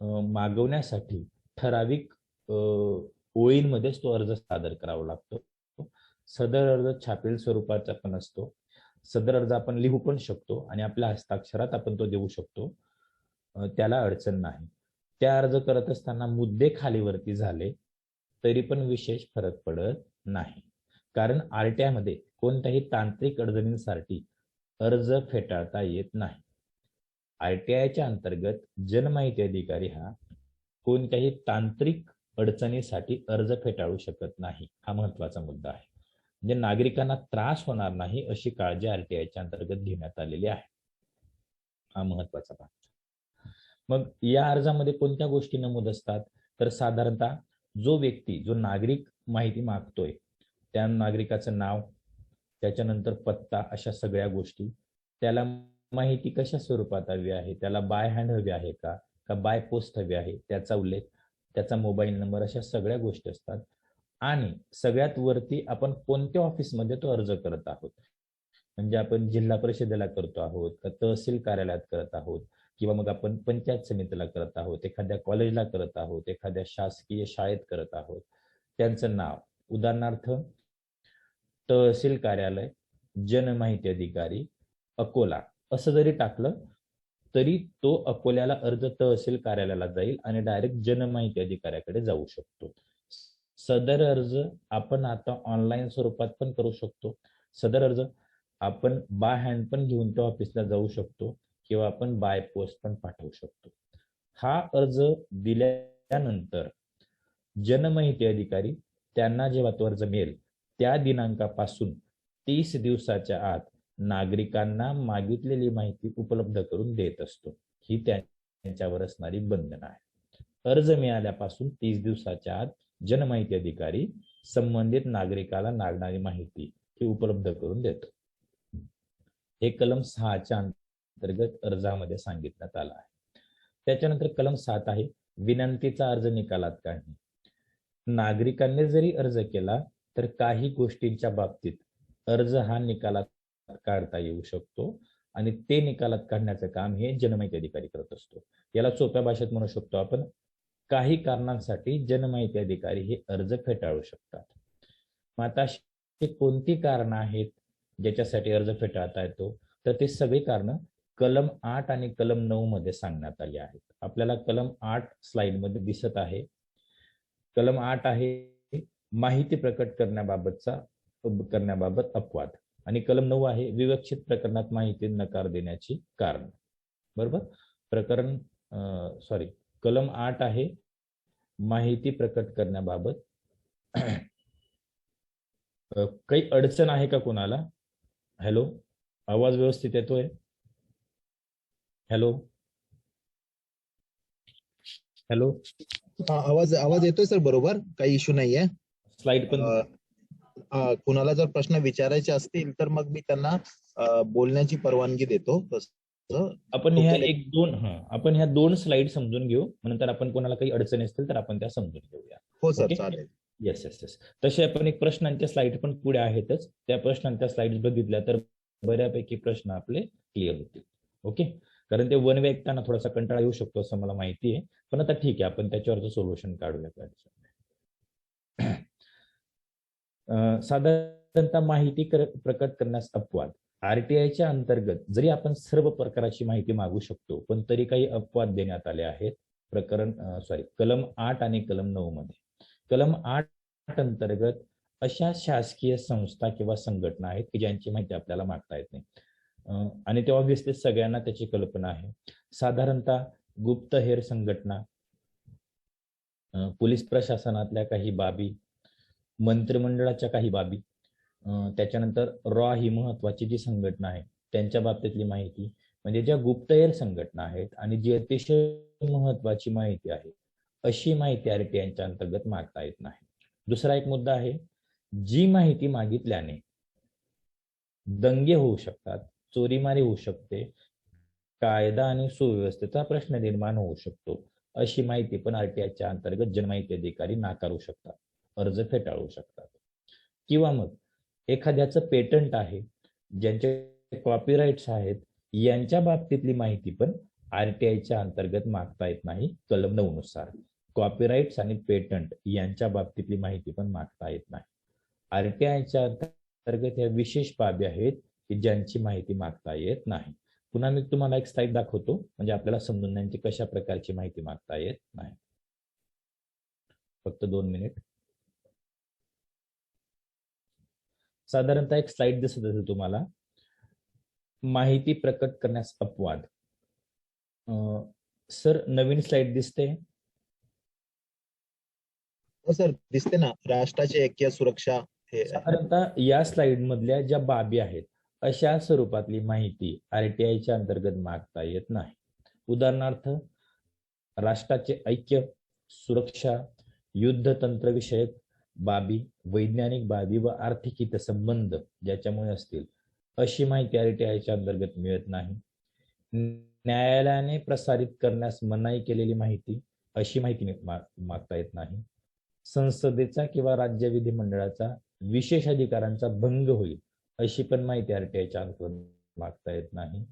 Speaker 4: मागवण्यासाठी ठराविक ओळींमध्येच तो अर्ज सादर करावा लागतो. सदर अर्ज छापील स्वरूपाचा पण असतो. सदर अर्ज आपण लिहू पण शकतो आणि आपल्या हस्ताक्षरात आपण तो देऊ शकतो. त्याला अडचण नाही. त्या अर्ज करत असताना मुद्दे खालीवरती झाले तरी पण विशेष फरक पडत नाही, कारण आरटीआय मध्ये कोणत्याही तांत्रिक अडचणींसाठी अर्ज फेटाळता येत नाही. आरटीआयच्या अंतर्गत जनमाहिती अधिकारी हा कोणत्याही तांत्रिक अडचणीसाठी अर्ज फेटाळू शकत नाही. हा महत्वाचा मुद्दा आहे. म्हणजे नागरिकांना त्रास होणार नाही अशी काळजी आरटीआयच्या अंतर्गत घेण्यात आलेली आहे. हा महत्वाचा भाग. मग या अर्जामध्ये कोणत्या गोष्टी नमूद असतात तर साधारणतः जो नागरिक माहिती मागतोय त्या नागरिकाचं नाव, त्याच्यानंतर पत्ता, अशा सगळ्या गोष्टी, त्याला माहिती कशा स्वरूपात हवी आहे, त्याला बाय हँड हवी आहे का बाय पोस्ट हवी आहे, त्याचा उल्लेख, त्याचा मोबाईल नंबर, अशा सगळ्या गोष्टी असतात. आणि सगळ्यात वरती आपण कोणत्या ऑफिसमध्ये तो अर्ज करत आहोत, म्हणजे आपण जिल्हा परिषदेला करतो आहोत का तहसील कार्यालयात करत आहोत किंवा मग आपण पंचायत समितीला करत आहोत, एखाद्या कॉलेजला करत आहोत, एखाद्या शासकीय शाळेत करत आहोत, त्यांचं नाव, उदाहरणार्थ तहसील कार्यालय जनमाहिती अधिकारी अकोला असं जरी टाकलं तरी तो अकोल्याला अर्ज तहसील कार्यालयाला जाईल आणि डायरेक्ट जनमाहिती अधिकाऱ्याकडे जाऊ शकतो. सदर अर्ज आपण आता ऑनलाईन स्वरूपात पण करू शकतो. सदर अर्ज आपण बाय हँड पण घेऊन त्या ऑफिसला जाऊ शकतो किंवा आपण बाय पोस्ट पण पाठवू शकतो. हा अर्ज दिल्यानंतर जनमाहिती अधिकारी त्यांना जेव्हा तो अर्ज मिळेल त्या दिनांकापासून 30 दिवसाच्या आत नागरिकांना मागितलेली माहिती उपलब्ध करून देत असतो. ही त्यांच्यावर असणारी बंधन आहे. अर्ज मिळाल्यापासून 30 दिवसाच्या आत जनमाहिती अधिकारी संबंधित नागरिकाला लागणारी माहिती ही उपलब्ध करून देतो. हे कलम 6च्या अंतर्गत अर्जामध्ये सांगितण्यात आलं आहे. त्याच्यानंतर कलम 7 आहे विनंतीचा अर्ज निकालात काढणे. नागरिकांनी जरी अर्ज केला तर काही गोष्टींच्या बाबतीत अर्ज हा निकालात काढता येऊ शकतो आणि ते निकालात काढण्याचं काम हे जनमाहिती अधिकारी करत असतो. याला सोप्या भाषेत म्हणू शकतो आपण, काही कारणांसाठी जनमाहिती अधिकारी हे अर्ज फेटाळू शकतात. मग आता कोणती कारणं आहेत ज्याच्यासाठी अर्ज फेटाळता येतो, तर ते सगळी कारणं कलम 8 आणि कलम 9 मध्ये सांगण्यात आली आहेत. आपल्याला कलम 8 स्लाइड मध्ये दिसत आहे. कलम 8 आहे माहिती प्रकट करण्याबाबत अपवाद, आणि कलम 9 आहे विवक्षित प्रकरणात माहिती नकार देण्याची कारण. बरोबर. कलम 8 आहे माहिती प्रकट करण्याबाबत. काही अडचण आहे का कोणाला? हॅलो, आवाज व्यवस्थित येतोय? हॅलो हॅलो,
Speaker 3: आवाज येतोय सर, बरोबर, काही इश्यू नाहीये.
Speaker 4: स्लाइड पण
Speaker 3: कुणाला जर प्रश्न विचारायचे असतील तर मग मी त्यांना बोलण्याची परवानगी देतो.
Speaker 4: आपण ह्या दोन स्लाइड समजून घेऊ, नंतर आपण कोणाला काही अडचणी असतील तर आपण त्या समजून घेऊया.
Speaker 3: हो सर, चालेल.
Speaker 4: येस. तसे आपण एक प्रश्नांच्या स्लाइड पण पुढे आहेतच, त्या प्रश्नांच्या स्लाइड बघितल्या तर बऱ्यापैकी प्रश्न आपले क्लिअर होतील. ओके, कारण ते वन वे ऐकताना थोडासा कंटाळा येऊ शकतो असं मला माहिती आहे, पण आता ठीक आहे, आपण त्याच्यावरचं सोल्युशन काढूया. साधारणतः माहिती प्रकट करण्यास अपवाद. आरटीआयच्या अंतर्गत जरी आपण सर्व प्रकारची माहिती मागू शकतो, पण तरी काही अपवाद देण्यात आले आहेत कलम 8 आणि कलम 9 मध्ये. कलम 8 अंतर्गत अशा शासकीय संस्था किंवा संघटना आहेत की ज्यांची माहिती आपल्याला मागता येत नाही, आणि ते ऑब्व्हियसली सगळ्यांना त्याची कल्पना आहे. साधारणतः गुप्तहेर संघटना, पोलीस प्रशासनातल्या काही बाबी, मंत्रिमंडळाच्या काही बाबी, त्याच्यानंतर रॉ ही महत्वाची जी संघटना आहे त्यांच्या बाबतीतली माहिती, म्हणजे ज्या गुप्तहेर संघटना आहेत आणि जी अतिशय महत्वाची माहिती आहे अशी माहिती आरटीआयच्या अंतर्गत मागता येत नाही. दुसरा एक मुद्दा आहे, जी माहिती मागितल्याने दंगे होऊ शकतात, चोरीमारी होऊ शकते, कायदा आणि सुव्यवस्थेचा प्रश्न निर्माण होऊ शकतो, अशी माहिती पण आरटीआयच्या अंतर्गत जनमाहिती अधिकारी नाकारू शकतात, अर्ज फेटाळू शकतात. किंवा मग एखाद्याचं पेटंट आहे, ज्यांचे कॉपीराइट्स आहेत, यांच्या बाबतीतली माहिती पण आरटीआयच्या अंतर्गत मागता येत नाही. कलम 9 नुसार कॉपीराइट्स आणि पेटंट यांच्या बाबतीतली माहिती पण मागता येत नाही. आरटीआयच्या अंतर्गत या विशेष बाबी आहेत की ज्यांची माहिती मागता येत नाही. पुन्हा मी तुम्हाला एक स्लाइड दाखवतो, म्हणजे आपल्याला समजून जाईल की कशा प्रकारची माहिती मागता येत नाही. फक्त 2 मिनिट. साधारणतः एक स्लाइड दिसत असेल तुम्हाला, माहिती प्रकट करण्यास अपवाद. सर, नवीन स्लाइड दिसते?
Speaker 3: हो सर, दिसते ना, राष्ट्राची ऐक्य सुरक्षा.
Speaker 4: साधारणतः या स्लाइड मधल्या ज्या बाबी आहेत अशा स्वरूपातली माहिती आरटीआयच्या अंतर्गत मागता येत नाही. उदाहरणार्थ, राष्ट्राचे ऐक्य, सुरक्षा, युद्ध तंत्रविषयक बाबी, वैज्ञानिक बाबी व आर्थिक हितसंबंध ज्याच्यामुळे असतील अशी माहिती आरटीआयच्या अंतर्गत मिळत नाही. न्यायालयाने प्रसारित करण्यास मनाई केलेली माहिती, अशी माहिती मागता येत नाही. संसदेचा किंवा राज्य विधिमंडळाचा विशेष अधिकारांचा भंग होईल अशी पण माहिती आरटीआयच्या अंतर्गत मागता येत नाही.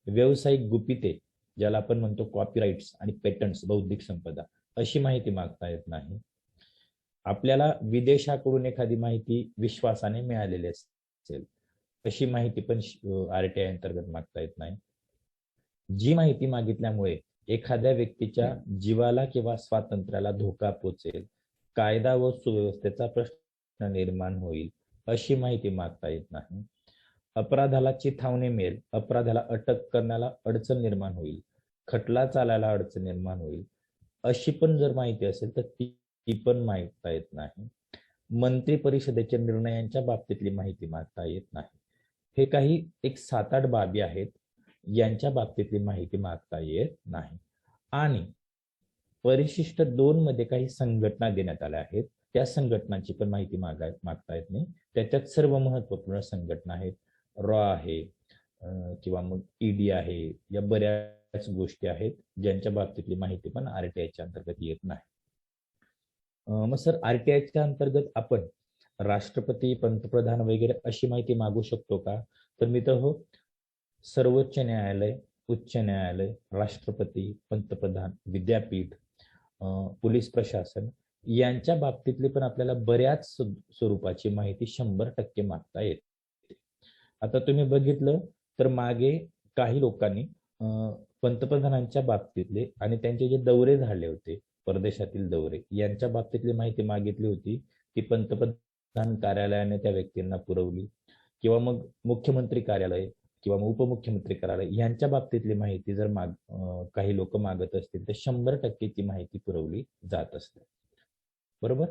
Speaker 4: व्यावसायिक गुपिते, ज्याला आपण म्हणतो कॉपीराइट्स आणि पेटंट्स, बौद्धिक संपदा, अशी माहिती मागता येत नाही. आपल्याला विदेशाकडून एखादी माहिती विश्वासाने मिळालेली असेल अशी माहिती पण आरटीआय अंतर्गत मागता येत नाही. जी माहिती मागितल्यामुळे एखाद्या व्यक्तीच्या जीवाला किंवा स्वातंत्र्याला धोका पोचेल, कायदा व सुव्यवस्थेचा प्रश्न निर्माण होईल अशी माहिती मागता येत नाही. अपराधाला चिथावणी मिळेल, अपराधाला अटक करण्याला अडचण निर्माण होईल, खटला चालायला अडचण निर्माण होईल अशी पण जर माहिती असेल तर ती पण मागता येत नाही. मंत्री परिषदेच्या निर्णयांच्या बाबतीतली माहिती मागता येत नाही. हे काही एक 7-8 बाबी आहेत, यांच्या बाबतीतली माहिती मागता येत नाही. आणि परिशिष्ट 2 मध्ये काही संघटना देण्यात आल्या आहेत, त्या संघटनांची पण माहिती मागता येत नाही. त्याच्यात सर्व महत्वपूर्ण संघटना आहेत, रॉ आहे किंवा मग ईडी आहे, या बऱ्याच गोष्टी आहेत ज्यांच्या बाबतीतली माहिती पण आरटीआयच्या अंतर्गत येत नाही. मग सर, आरटीआयच्या अंतर्गत आपण राष्ट्रपती, पंतप्रधान वगैरे अशी माहिती मागू शकतो का? तर मित्र हो, सर्वोच्च न्यायालय, उच्च न्यायालय, राष्ट्रपती, पंतप्रधान, विद्यापीठ, पोलीस प्रशासन यांच्या बाबतीतली पण आपल्याला बऱ्याच स्वरूपाची माहिती 100% मागता येते. आता तुम्ही बघितलं तर मागे काही लोकांनी पंतप्रधानांच्या बाबतीतले आणि त्यांचे जे दौरे झाले होते, परदेशातील दौरे, यांच्या बाबतीतली माहिती मागितली होती, ती पंतप्रधान कार्यालयाने त्या व्यक्तींना पुरवली, किंवा मग मुख्यमंत्री कार्यालय किंवा मग उपमुख्यमंत्री कार्यालय यांच्या बाबतीतली माहिती जर काही लोक मागत असतील तर 100% ती माहिती पुरवली जात असते. बरोबर.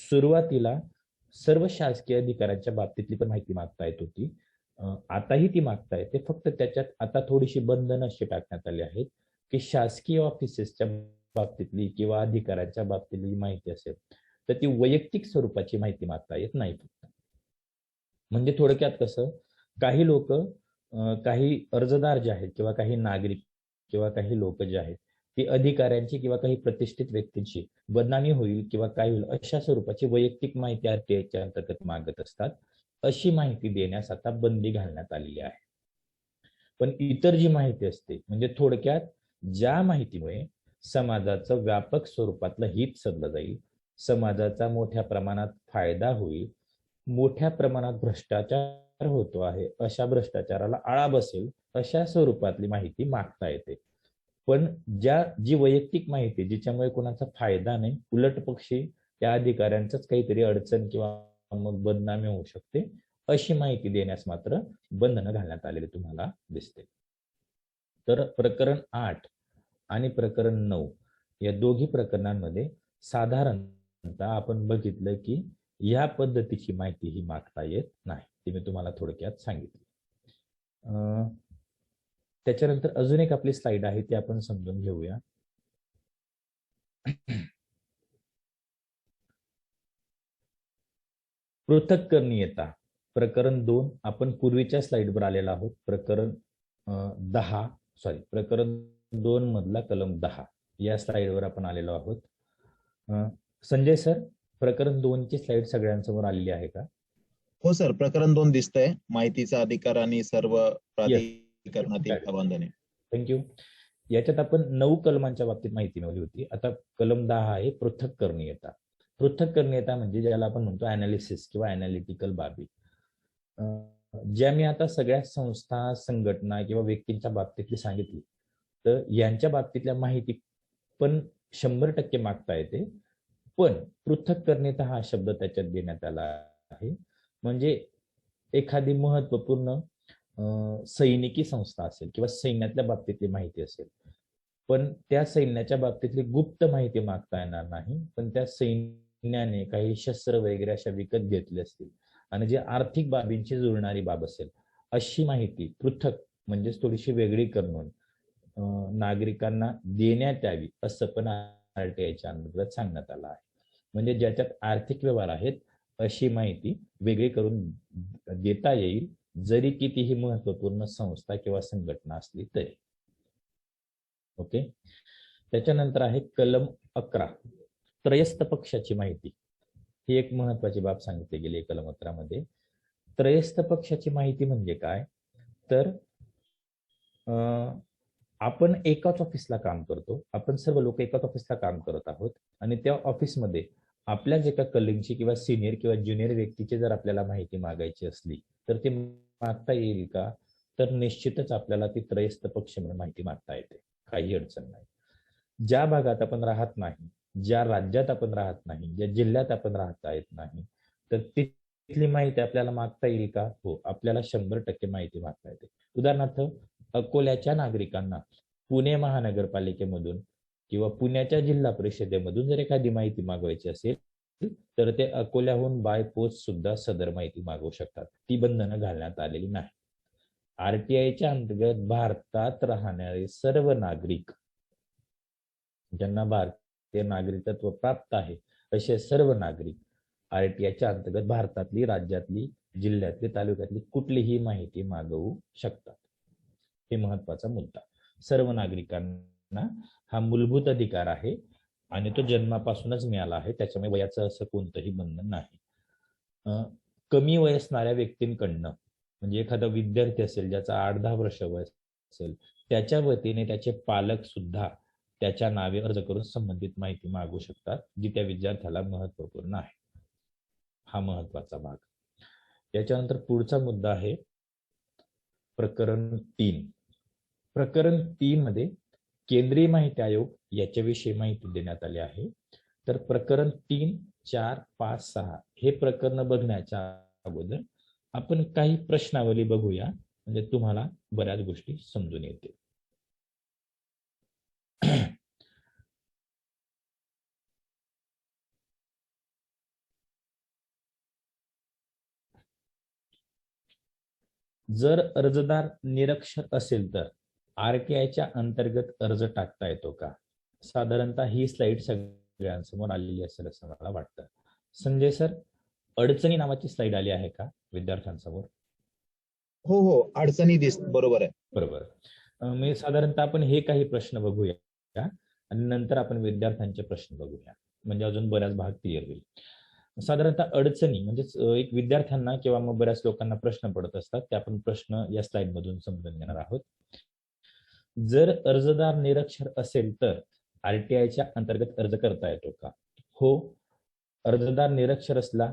Speaker 4: सुरुवातीला सर्व शासकीय अधिकाऱ्यांच्या बाबतीतली पण माहिती मागता येत होती, आताही ती मागता येते, फक्त त्याच्यात आता थोडीशी बंधनं अशी टाकण्यात आली आहेत की शासकीय ऑफिसेसच्या बाबतीतली किंवा अधिकाऱ्यांच्या बाबतीतली माहिती असेल तर ती वैयक्तिक स्वरूपाची माहिती मागता येत नाही. म्हणजे थोडक्यात कसं, काही लोक, काही अर्जदार जे आहेत किंवा काही नागरिक किंवा काही लोक जे आहेत ती अधिकाऱ्यांची किंवा काही प्रतिष्ठित व्यक्तींची बदनामी होईल किंवा काय होईल अशा स्वरूपाची वैयक्तिक माहिती आरटीआयच्या अंतर्गत मागत असतात. अशी माहिती देण्यास आता बंदी घालण्यात आलेली आहे. पण इतर जी माहिती असते, म्हणजे थोडक्यात ज्या माहितीमुळे समाजाचं व्यापक स्वरूपातलं हित साधलं जाईल, समाजाचा मोठ्या प्रमाणात फायदा होईल, मोठ्या प्रमाणात भ्रष्टाचार होतो आहे, अशा भ्रष्टाचाराला आळा बसेल अशा स्वरूपातली माहिती मागता येते. पण जी वैयक्तिक माहिती जिच्यामुळे कोणाचा फायदा नाही, उलट पक्षी त्या अधिकाऱ्यांचाच काहीतरी अडचण किंवा मग बदनामी होऊ शकते, अशी माहिती देण्यास मात्र बंधनं घालण्यात आलेली तुम्हाला दिसते. तर प्रकरण 8 आणि प्रकरण 9 या दोघी प्रकरणांमध्ये साधारणतः आपण बघितलं की या पद्धतीची माहिती ही मागता येत नाही. ती मी तुम्हाला थोडक्यात सांगितली. त्याच्यानंतर अजून एक आपली स्लाइड आहे ती आपण समजून घेऊया. पृथक्करणीयता प्रकरण 2 आपण पूर्वीच्या स्लाइडवर आलेला आहोत. प्रकरण 2 मधला कलम 10 या स्लाइडवर आपण आलेलो आहोत. संजय सर, प्रकरण 2 ची स्लाइड सगळ्यांसमोर आलेली आहे का?
Speaker 3: हो सर, प्रकरण 2 दिसतंय, माहितीचा अधिकार आणि सर्व प्राधिकरणातील बंधने.
Speaker 4: थँक्यू. याच्यात आपण 9 कलमांच्या बाबतीत माहिती मिळवली होती. आता कलम 10 आहे पृथक्करणीयता. पृथक्करणीयता म्हणजे ज्याला आपण म्हणतो अनालिसिस किंवा अनालिटिकल बाबी. ज्या मी आता सगळ्या संस्था, संघटना किंवा व्यक्तींच्या बाबतीतली सांगितली, तर यांच्या बाबतीतल्या माहिती पण 100% मागता येते. पण पृथक्करणीयता हा शब्द त्याच्यात देण्यात आला आहे. म्हणजे एखादी महत्वपूर्ण सैनिकी संस्था असेल किंवा सैन्यातल्या बाबतीतली माहिती असेल, पण त्या सैन्याच्या बाबतीतली गुप्त माहिती मागता येणार नाही, पण त्या सैन्याने काही शस्त्र वगैरे अशा विकत घेतले असतील आणि जे आर्थिक बाबींची जुळणारी बाब असेल अशी माहिती पृथक म्हणजेच थोडीशी वेगळी करून नागरिकांना देण्यात यावी असं पण आरटीआयच्या अंतर्गत सांगण्यात आलं आहे. म्हणजे ज्याच्यात आर्थिक व्यवहार आहेत अशी माहिती वेगळी करून देता येईल, जरी कितीही महत्वपूर्ण संस्था किंवा संघटना असली तरी. ओके. त्याच्यानंतर आहे कलम 11 त्रयस्थ पक्षाची माहिती. ही एक महत्वाची बाब सांगितली गेली आहे कलम 11 मध्ये. त्रयस्थ पक्षाची माहिती म्हणजे काय, तर आपण एकाच ऑफिसला काम करतो, आपण सर्व लोक एकाच ऑफिसला काम करत आहोत आणि त्या ऑफिसमध्ये आपल्या जे का कलिगची किंवा सिनियर किंवा ज्युनियर व्यक्तीची जर आपल्याला माहिती मागायची असली तर ती मागता येईल का? तर निश्चितच आपल्याला ती त्रयस्थ पक्ष म्हणून माहिती मागता येते, काही अडचण नाही. ज्या भागात आपण राहत नाही, ज्या राज्यात आपण राहत नाही, ज्या जिल्ह्यात आपण राहता येत नाही, तर तिथली माहिती आपल्याला मागता येईल का? हो, आपल्याला 100% माहिती मागता येते. उदाहरणार्थ, अकोल्याच्या नागरिकांना पुणे महानगरपालिकेमधून किंवा पुण्याच्या जिल्हा परिषदेमधून जर एखादी माहिती मागवायची असेल तर ते अकोल्याहून बाय पोस्ट सुद्धा सदर माहिती मागवू शकतात. ती बंधनं घालण्यात आलेली नाही. आरटीआयच्या अंतर्गत भारतात राहणारे सर्व नागरिक, ज्यांना भारतीय नागरिकत्व प्राप्त आहे असे सर्व नागरिक आरटीआयच्या अंतर्गत भारतातली, राज्यातली, जिल्ह्यातली, तालुक्यातली कुठलीही माहिती मागवू शकतात. हे महत्वाचा मुद्दा. सर्व नागरिकांना हा मूलभूत अधिकार आहे आणि तो जन्मापासूनच मिळाला आहे, त्याच्यामुळे वयाचं असं कोणतंही बंधन नाही. कमी वय असणाऱ्या व्यक्तींकडनं, म्हणजे एखादा विद्यार्थी असेल ज्याचा 8-10 वर्ष वय असेल, त्याच्या वतीने त्याचे पालक सुद्धा त्याच्या नावे अर्ज करून संबंधित माहिती मागू शकतात जी त्या विद्यार्थ्याला महत्वपूर्ण आहे. हा महत्वाचा भाग. याच्यानंतर पुढचा मुद्दा आहे प्रकरण 3. प्रकरण 3 मध्ये केंद्रीय माहिती आयोग याच्याविषयी माहिती देण्यात आली आहे. तर प्रकरण 3, 4, 5, 6 हे प्रकरण बघण्याच्या अगोदर आपण काही प्रश्नावली बघूया, म्हणजे तुम्हाला बऱ्याच गोष्टी समजून येतील. जर अर्जदार निरक्षर असेल तर आरटीआयच्या अंतर्गत अर्ज टाकता येतो का? साधारणतः ही स्लाइड सगळ्यांसमोर आलेली असेल असं मला वाटतं. संजय सर, अडचणी नावाची स्लाइड आली आहे का विद्यार्थ्यांसमोर?
Speaker 3: हो, अडचणी बरोबर आहे.
Speaker 4: बरोबर. मी साधारणतः आपण हे काही प्रश्न बघूया आणि नंतर आपण विद्यार्थ्यांचे प्रश्न बघूया, म्हणजे अजून बऱ्याच भाग क्लिअर होईल. साधारणतः अडचणी म्हणजेच एक विद्यार्थ्यांना किंवा मग बऱ्याच लोकांना प्रश्न पडत असतात, ते आपण प्रश्न या स्लाइड मधून समजून घेणार आहोत. जर अर्जदार निरक्षर असेल तर आरटीआयच्या अंतर्गत अर्ज करता येतो का? हो, अर्जदार निरक्षर असला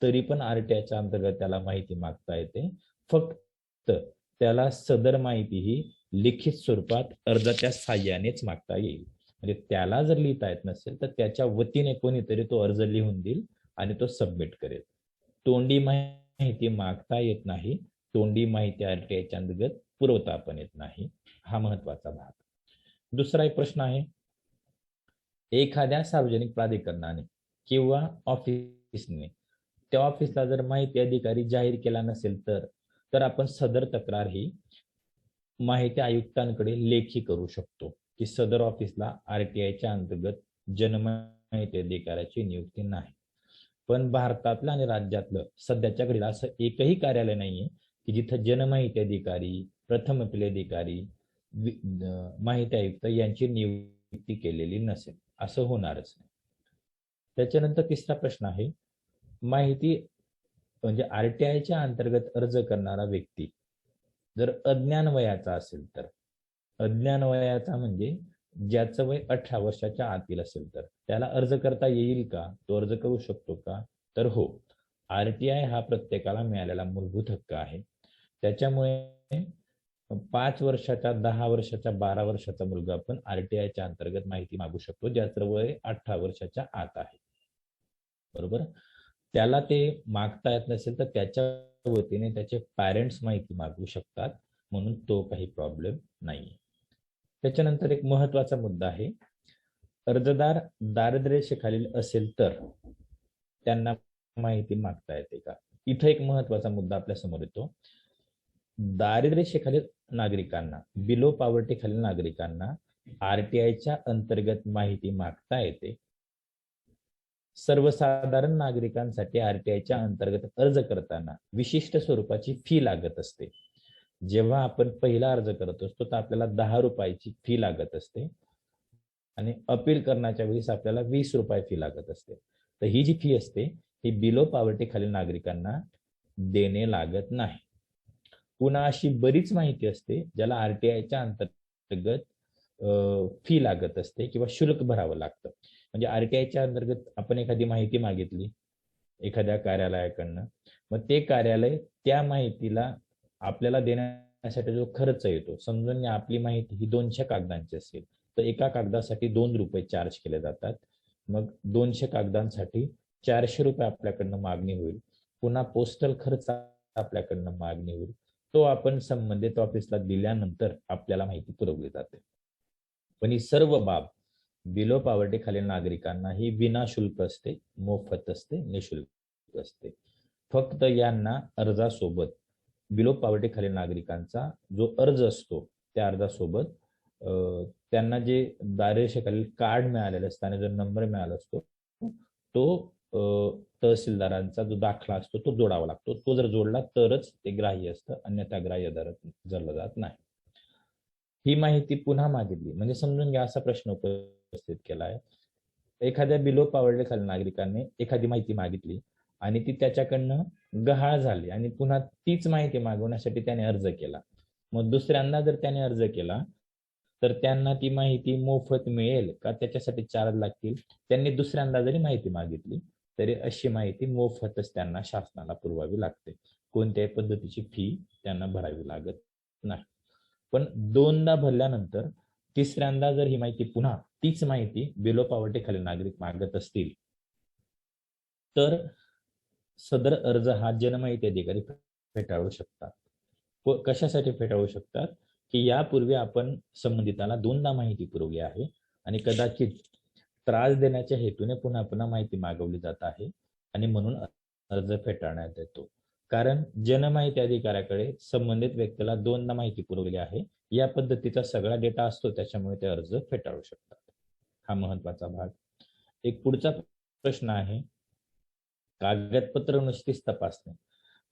Speaker 4: तरी पण आरटीआयच्या अंतर्गत त्याला माहिती मागता येते. फक्त त्याला सदर माहिती ही लिखित स्वरूपात अर्जाच्या साहाय्यानेच मागता येईल. म्हणजे त्याला जर लिहिता येत नसेल तर त्याच्या वतीने कोणीतरी तो अर्ज लिहून देईल आणि तो सबमिट करेल. तोंडी माहिती मागता येत नाही, तोंडी माहिती आरटीआयच्या अंतर्गत पुरवता पण येत नाही. हा महत्वाचा भाग. दुसरा एक प्रश्न आहे, एखाद्या सार्वजनिक प्राधिकरणाने किंवा ऑफिसने त्या ऑफिसला जर माहिती अधिकारी जाहीर केला नसेल तर आपण सदर तक्रार ही माहिती आयुक्तांकडे लेखी करू शकतो की सदर ऑफिसला आरटीआयच्या अंतर्गत जनमाहिती अधिकाऱ्याची नियुक्ती नाही. पण भारतातलं आणि राज्यातलं सध्याच्या घडीला असं एकही कार्यालय नाहीये की जिथं जनमाहिती अधिकारी, प्रथम अपील अधिकारी, माहिती आयुक्त यांची नियुक्ती केलेली नसेल. असं होणारच नाही. त्याच्यानंतर तिसरा प्रश्न आहे, माहिती म्हणजे आरटीआयच्या अंतर्गत अर्ज करणारा व्यक्ती जर अज्ञान वयाचा असेल तर, अज्ञान वयाचा म्हणजे ज्याचं वय 18 वर्षाच्या आतील असेल तर त्याला अर्ज करता येईल का? तो अर्ज करू शकतो का? तर हो, आरटीआय हा प्रत्येकाला मिळालेला मूलभूत हक्क आहे. त्याच्यामुळे 5 वर्षाचा, 10 वर्षाचा, 12 वर्षाचा मुलगा पण आरटीआयच्या अंतर्गत माहिती मागू शकतो ज्याचं वय 18 वर्षाच्या आत आहे. बरोबर. त्याला ते मागता येत नसेल तर त्याच्या वतीने त्याचे पॅरेंट्स माहिती मागू शकतात, म्हणून तो काही प्रॉब्लेम नाही. त्याच्यानंतर एक महत्वाचा मुद्दा आहे, अर्जदार दारिद्र्यरेषेखालील असेल तर त्यांना माहिती मागता येते का? इथं एक महत्वाचा मुद्दा आपल्या समोर येतो. दारिद्र्यरेषेखालील नागरिकांना, बिलो पॉवर्टी खालील नागरिकांना आरटीआयच्या अंतर्गत माहिती मागता येते. सर्वसाधारण नागरिकांसाठी आरटीआयच्या अंतर्गत अर्ज करताना विशिष्ट स्वरूपाची फी लागत असते. जेव्हा आपण पहिला अर्ज करत असतो तर आपल्याला 10 रुपयाची फी लागत असते आणि अपील करण्याच्या वेळेस आपल्याला 20 रुपये फी लागत असते. तर ही जी फी असते ही बिलो पॉवर्टी खालील नागरिकांना देणे लागत नाही. पुन्हा अशी बरीच माहिती असते ज्याला आरटीआयच्या अंतर्गत फी लागत असते किंवा शुल्क भरावं लागतं. म्हणजे आरटीआयच्या अंतर्गत आपण एखादी माहिती मागितली एखाद्या कार्यालयाकडनं, मग ते कार्यालय त्या माहितीला आपल्याला देण्यासाठी जो खर्च येतो, समजून घ्या आपली माहिती ही 200 कागदांची असेल तर एका कागदासाठी 2 रुपये चार्ज केले जातात. मग 200 कागदांसाठी 400 रुपये आपल्याकडनं मागणी होईल. पुन्हा पोस्टल खर्च आपल्याकडनं मागणी होईल. तो आपण संबंधित ऑफिसला दिल्यानंतर आपल्याला माहिती पुरवली जाते. पण ही सर्व बाब बिलो पॉवर्टी खालील नागरिकांना ही विनाशुल्क असते, मोफत असते, निशुल्क असते. फक्त यांना अर्जासोबत बिलो पॉवर्टी खालील नागरिकांचा जो अर्ज असतो त्या अर्जासोबत त्यांना जे दारिद्र्यरेषेखालील कार्ड मिळालेलं असतं आणि जो नंबर मिळाला असतो तो तहसीलदारांचा जो दाखला असतो तो जोडावा लागतो. तो जर जोडला तरच ते ग्राह्य असतं, अन्यथा ग्राह्य धरलं जात नाही. ही माहिती पुन्हा मागितली म्हणजे समजून घ्या असा प्रश्न उपस्थित केलाय. एखाद्या बिलो पॉवर्टी खालील नागरिकांनी एखादी माहिती मागितली आणि ती त्याच्याकडनं गहाळ झाली आणि पुन्हा तीच माहिती मागवण्यासाठी त्याने अर्ज केला. मग दुसऱ्यांदा जर त्याने अर्ज केला तर त्यांना ती माहिती मोफत मिळेल का त्याच्यासाठी चार्ज लागतील? त्यांनी दुसऱ्यांदा जरी माहिती मागितली तरी अशी माहिती मोफतच त्यांना शासनाला पुरवावी लागते. कोणत्याही पद्धतीची फी त्यांना भरावी लागत नाही. पण दोनदा भरल्यानंतर तिसऱ्यांदा जर ही माहिती पुन्हा तीच माहिती बिलो पॉवर्टी खालील नागरिक मागत असतील तर सदर अर्ज हा जनमाहिती अधिकारी फेटाळू शकतात. कशासाठी फेटाळू शकतात? की यापूर्वी आपण संबंधिताला दोनदा माहिती पुरवली आहे आणि कदाचित त्रास देण्याच्या हेतूने पुन्हा पुन्हा माहिती मागवली जात आहे आणि म्हणून अर्ज फेटाळण्यात येतो. कारण जनमाहिती अधिकाऱ्याकडे संबंधित व्यक्तीला दोनदा माहिती पुरवली आहे या पद्धतीचा सगळा डेटा असतो, त्याच्यामुळे ते अर्ज फेटाळू शकतात. हा महत्वाचा भाग. एक पुढचा प्रश्न आहे, कागदपत्र नुसतीच तपासणे.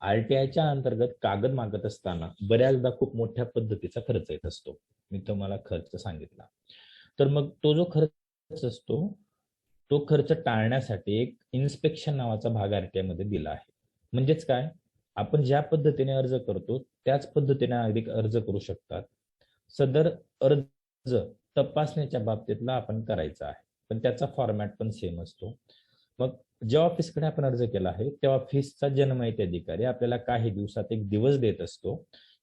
Speaker 4: आरटीआयच्या अंतर्गत कागद मागत असताना बऱ्याचदा खूप मोठ्या पद्धतीचा खर्च येत असतो. मी तुम्हाला खर्च सांगितला. तर मग तो जो खर्च असतो तो खर्च टाळण्यासाठी एक इन्स्पेक्शन नावाचा भाग आरटीआय मध्ये दिला आहे. म्हणजेच काय, आपण ज्या पद्धतीने अर्ज करतो त्याच पद्धतीने नागरिक अर्ज करू शकतात. सदर अर्ज तपासण्याच्या बाबतीतला आपण करायचा आहे, पण त्याचा फॉर्मॅट पण सेम असतो. मग ज्या ऑफिसकडे आपण अर्ज केला आहे त्या ऑफिसचा जनमाहिती अधिकारी आपल्याला काही दिवसात एक दिवस देत असतो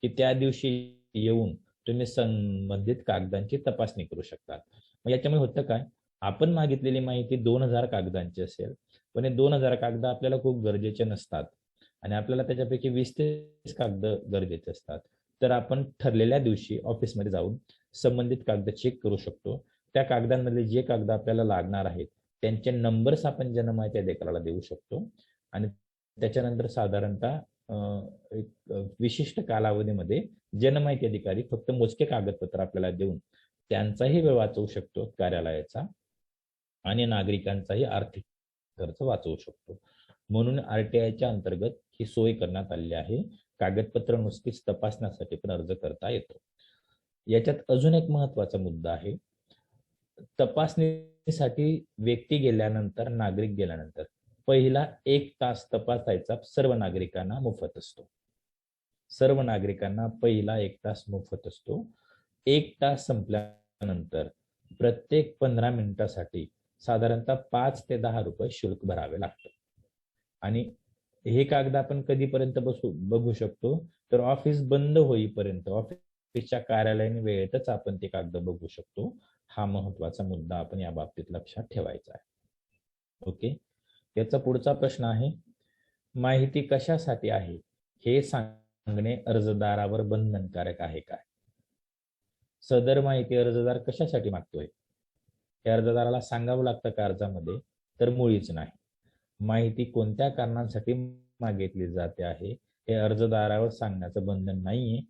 Speaker 4: की त्या दिवशी येऊन तुम्ही संबंधित कागदांची तपासणी करू शकता. मग याच्यामुळे होतं काय, आपण मागितलेली माहिती 2000 कागदांची असेल, पण हे 2000 कागद आपल्याला खूप गरजेचे नसतात आणि आपल्याला त्याच्यापैकी 20-30 कागद गरजेचे असतात. तर आपण ठरलेल्या दिवशी ऑफिसमध्ये जाऊन संबंधित कागद चेक करू शकतो. त्या कागदांमधले जे कागद आपल्याला लागणार आहेत त्यांचे नंबर्स आपण जनमाहिती अधिकाऱ्याला देऊ शकतो आणि त्याच्यानंतर साधारणतः एक विशिष्ट कालावधीमध्ये जनमाहिती अधिकारी फक्त मोजके कागदपत्र आपल्याला देऊन त्यांचाही वेळ वाचवू शकतो कार्यालयाचा आणि नागरिकांचाही आर्थिक खर्च वाचवू शकतो. म्हणून आरटीआयच्या अंतर्गत ही सोय करण्यात आलेली आहे. कागदपत्र नुसतीच तपासण्यासाठी पण अर्ज करता येतो. याच्यात अजून एक महत्वाचा मुद्दा आहे, तपासणीसाठी व्यक्ती गेल्यानंतर नागरिक गेल्यानंतर पहिला 1 तास तपासायचा सर्व नागरिकांना मोफत असतो. सर्व नागरिकांना पहिला 1 तास मोफत असतो. 1 तास संपल्यानंतर प्रत्येक 15 मिनिटासाठी साधारणतः 5 ते 10 रुपये शुल्क भरावे लागतं. आणि हे कागद आपण कधीपर्यंत बघू शकतो, तर ऑफिस बंद होईपर्यंत ऑफिसच्या कार्यालयाने वेळेतच आपण ते कागद बघू शकतो. हा महत्वाचा मुद्दा आपण या बाबतीत लक्षात ठेवायचा आहे. ओके. याचा पुढचा प्रश्न आहे, माहिती कशासाठी आहे हे सांगणे अर्जदारावर बंधनकारक आहे काय? सदर माहिती अर्जदार कशासाठी मागतोय हे अर्जदाराला सांगावं लागतं का अर्जामध्ये? तर मुळीच नाही. माहिती कोणत्या कारणांसाठी मागितली जाते आहे हे अर्जदारावर सांगण्याचं बंधन नाहीये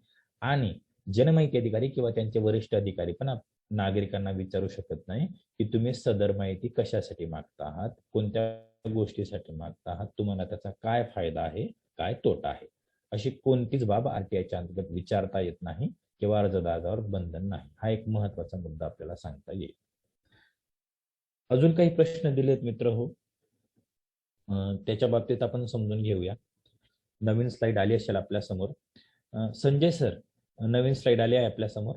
Speaker 4: आणि जनमाहिती अधिकारी किंवा त्यांचे वरिष्ठ अधिकारी पण नागरिकांना विचारू शकत नाही की तुम्ही सदर माहिती कशासाठी मागता आहात, कोणत्या गोष्टीसाठी मागता आहात, तुम्हाला त्याचा काय फायदा आहे, काय तोटा आहे. अशी कोणतीच बाब आरटीआयच्या अंतर्गत विचारता येत नाही किंवा अर्जदारावर बंधन नाही. हा एक महत्वाचा मुद्दा आपल्याला सांगता येईल. अजून काही प्रश्न दिलेत मित्र हो, त्याच्या बाबतीत आपण समजून घेऊया. नवीन स्लाइड आली असेल आपल्या समोर. संजय सर, नवीन स्लाइड आली आहे आपल्या समोर?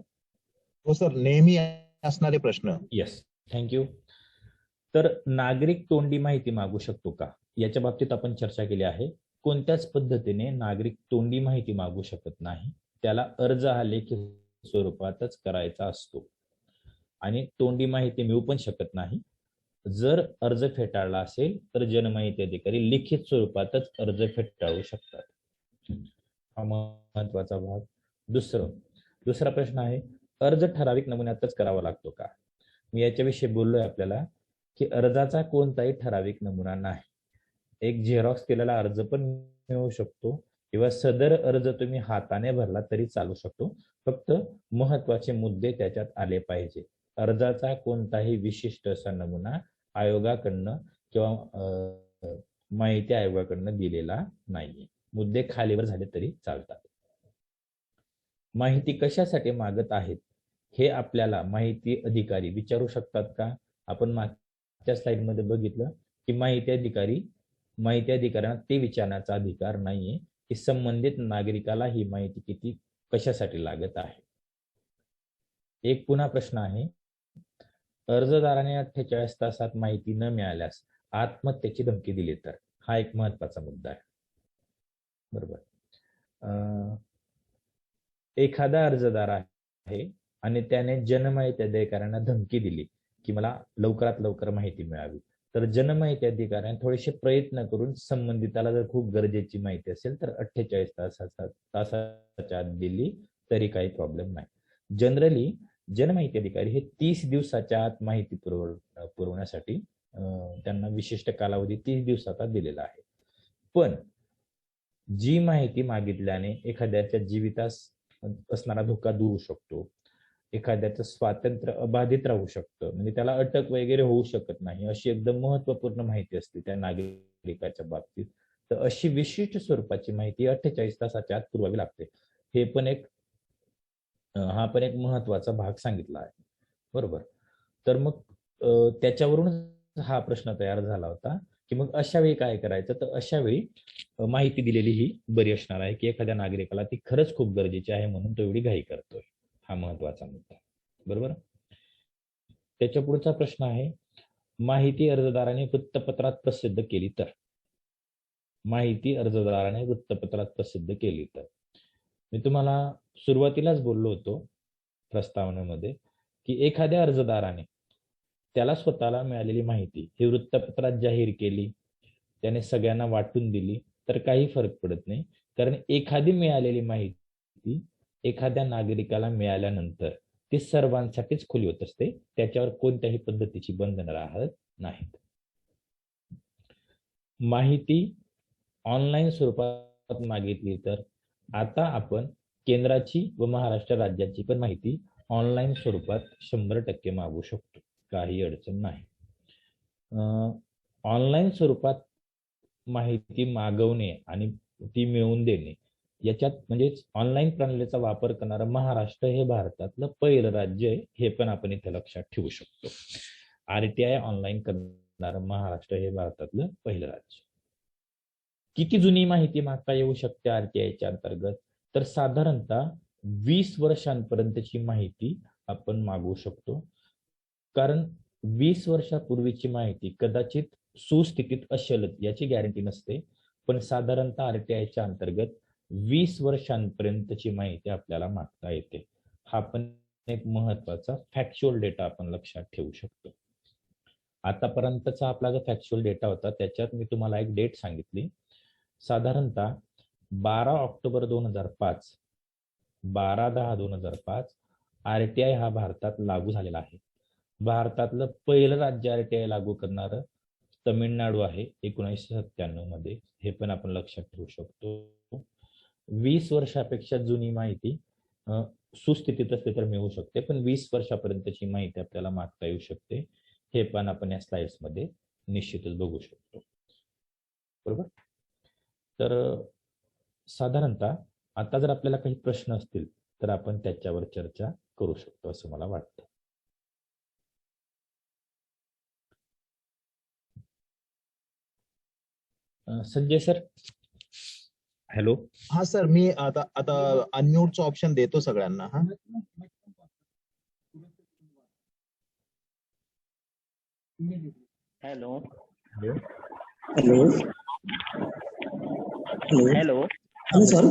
Speaker 3: हो सर, नेहमी असणारे प्रश्न.
Speaker 4: Yes, thank you. तर नागरिक तोंडी माहिती मागू शकतो का याच्या बाबतीत आपण चर्चा केली आहे. कोणत्याच पद्धतीने नागरिक तोंडी माहिती मागू शकत नाही. त्याला अर्ज हा लेखी स्वरूपातच करायचा असतो आणि तोंडी माहिती मिळू पण शकत नाही. जर अर्ज फेटाळला असेल तर जनमाहिती अधिकारी लिखित स्वरूपातच अर्ज फेटाळू शकतात. हा महत्वाचा भाग. दुसरा प्रश्न आहे, अर्ज ठराविक नमुन्यातच करावा लागतो का? मी याच्याविषयी बोललोय आपल्याला की अर्जाचा कोणताही ठराविक नमुना नाही. एक झेरॉक्स केलेला अर्ज पण मिळू शकतो किंवा सदर अर्ज तुम्ही हाताने भरला तरी चालू शकतो. फक्त महत्वाचे मुद्दे त्याच्यात आले पाहिजे. अर्जाचा कोणताही विशिष्ट असा नमुना आयोगाकडनं किंवा माहिती आयोगाकडनं दिलेला नाहीये. मुद्दे खालीवर झाले तरी चालतात. माहिती कशासाठी मागत आहेत हे आपल्याला माहिती अधिकारी विचारू शकतात का? आपण मागच्या स्लाइडमध्ये बघितलं की माहिती अधिकाऱ्यांना ते विचारण्याचा अधिकार नाहीये की संबंधित नागरिकाला ही माहिती कशासाठी लागत आहे. एक पुन्हा प्रश्न आहे, अर्जदाराने 48 तासात माहिती न मिळाल्यास आत्महत्येची धमकी दिली तर. हा एक महत्वाचा मुद्दा आहे. बरोबर. एखादा अर्जदार आहे आणि त्याने जनमाहिती अधिकाऱ्यांना धमकी दिली की मला लवकरात लवकर माहिती मिळावी, तर जनमाहिती अधिकाऱ्याने थोडेसे प्रयत्न करून संबंधिताला जर खूप गरजेची माहिती असेल तर 48 तासाच्या आत दिली तरी काही प्रॉब्लेम नाही. जनरली जनमाहिती अधिकारी हे 30 दिवसाच्या आत माहिती पुरवण्यासाठी त्यांना विशिष्ट कालावधी 30 दिवसाचा दिलेला आहे. पण जी माहिती मागितल्याने एखाद्याच्या जीवितास असणारा धोका दूर होऊ शकतो, एखाद्याचं स्वातंत्र्य अबाधित राहू शकतं, म्हणजे त्याला अटक वगैरे होऊ शकत नाही, अशी एकदम महत्वपूर्ण माहिती असते त्या नागरिकाच्या बाबतीत, तर अशी विशिष्ट स्वरूपाची माहिती 48 तासाच्या आत पुरवावी लागते. हा पण एक महत्वाचा भाग सांगितला आहे. बरोबर. तर मग त्याच्यावरून हा प्रश्न तयार झाला होता की मग अशा वेळी काय करायचं, तर अशा वेळी माहिती दिलेली ही बरी असणार आहे की एखाद्या नागरिकाला ती खरंच खूप गरजेची आहे म्हणून तो एवढी घाई करतोय. हा महत्वाचा मुद्दा. बरोबर. त्याच्या पुढचा प्रश्न आहे, माहिती अर्जदाराने वृत्तपत्रात प्रसिद्ध केली तर. माहिती अर्जदाराने वृत्तपत्रात प्रसिद्ध केली तर. मी तुम्हाला सुरुवातीलाच बोललो होतो प्रस्तावनेमध्ये की एखाद्या अर्जदाराने त्याला स्वतःला मिळालेली माहिती ही वृत्तपत्रात जाहीर केली, त्याने सगळ्यांना वाटून दिली तर काही फरक पडत नाही, कारण एखादी मिळालेली माहिती एखाद्या नागरिकाला मिळाल्यानंतर ती सर्वांसाठीच खुली होत असते, त्याच्यावर कोणत्याही पद्धतीची बंधनं राहत नाहीत. माहिती ऑनलाईन स्वरूपात मागितली तर आता आपण केंद्राची व महाराष्ट्र राज्याची पण माहिती ऑनलाईन स्वरूपात 100% मागवू शकतो, काही अडचण नाही. ऑनलाईन स्वरूपात माहिती मागवणे आणि ती मिळवून देणे याच्यात म्हणजे ऑनलाईन प्रणालीचा वापर करणारं महाराष्ट्र हे भारतातलं पहिलं राज्य आहे, हे पण आपण इथे लक्षात ठेवू शकतो. RTI ऑनलाईन करणारं महाराष्ट्र हे भारतातलं पहिलं राज्य. किती जुनी माहिती मागता येऊ शकते RTIच्या अंतर्गत, तर साधारणतः 20 वर्षांपर्यंतची माहिती आपण मागवू शकतो, कारण 20 वर्षापूर्वीची माहिती कदाचित सुस्थितीत असेल याची गॅरंटी नसते, पण साधारणतः RTIच्या अंतर्गत 20 वर्षांपर्यंतची माहिती आपल्याला मागता येते. हा पण एक महत्वाचा फॅक्च्युअल डेटा आपण लक्षात ठेवू शकतो. आतापर्यंतचा आपला जो फॅक्च्युअल डेटा होता त्याच्यात मी तुम्हाला एक डेट सांगितली, साधारणतः 12 ऑक्टोबर 2005, 12/10/2005 RTI हा भारतात लागू झालेला आहे. भारतातलं पहिलं राज्य RTI लागू करणारं तमिळनाडू आहे 1997 मध्ये, हे पण आपण लक्षात ठेवू शकतो. 20 वर्षापेक्षा जुनी माहिती सुस्थितीत असते तर मिळू शकते, पण 20 वर्षापर्यंतची माहिती आपल्याला मागता येऊ शकते, हे पण आपण या स्लाइड्स मध्ये निश्चितच बघू शकतो. बरोबर. तर साधारणतः आता जर आपल्याला काही प्रश्न असतील तर आपण त्याच्यावर चर्चा करू शकतो असं मला वाटतं. संजय सर. हॅलो.
Speaker 3: हा सर, मी आता अनम्यूटचं ऑप्शन देतो सगळ्यांना. हा
Speaker 5: हॅलो
Speaker 3: हॅलो
Speaker 5: हॅलो
Speaker 3: सर.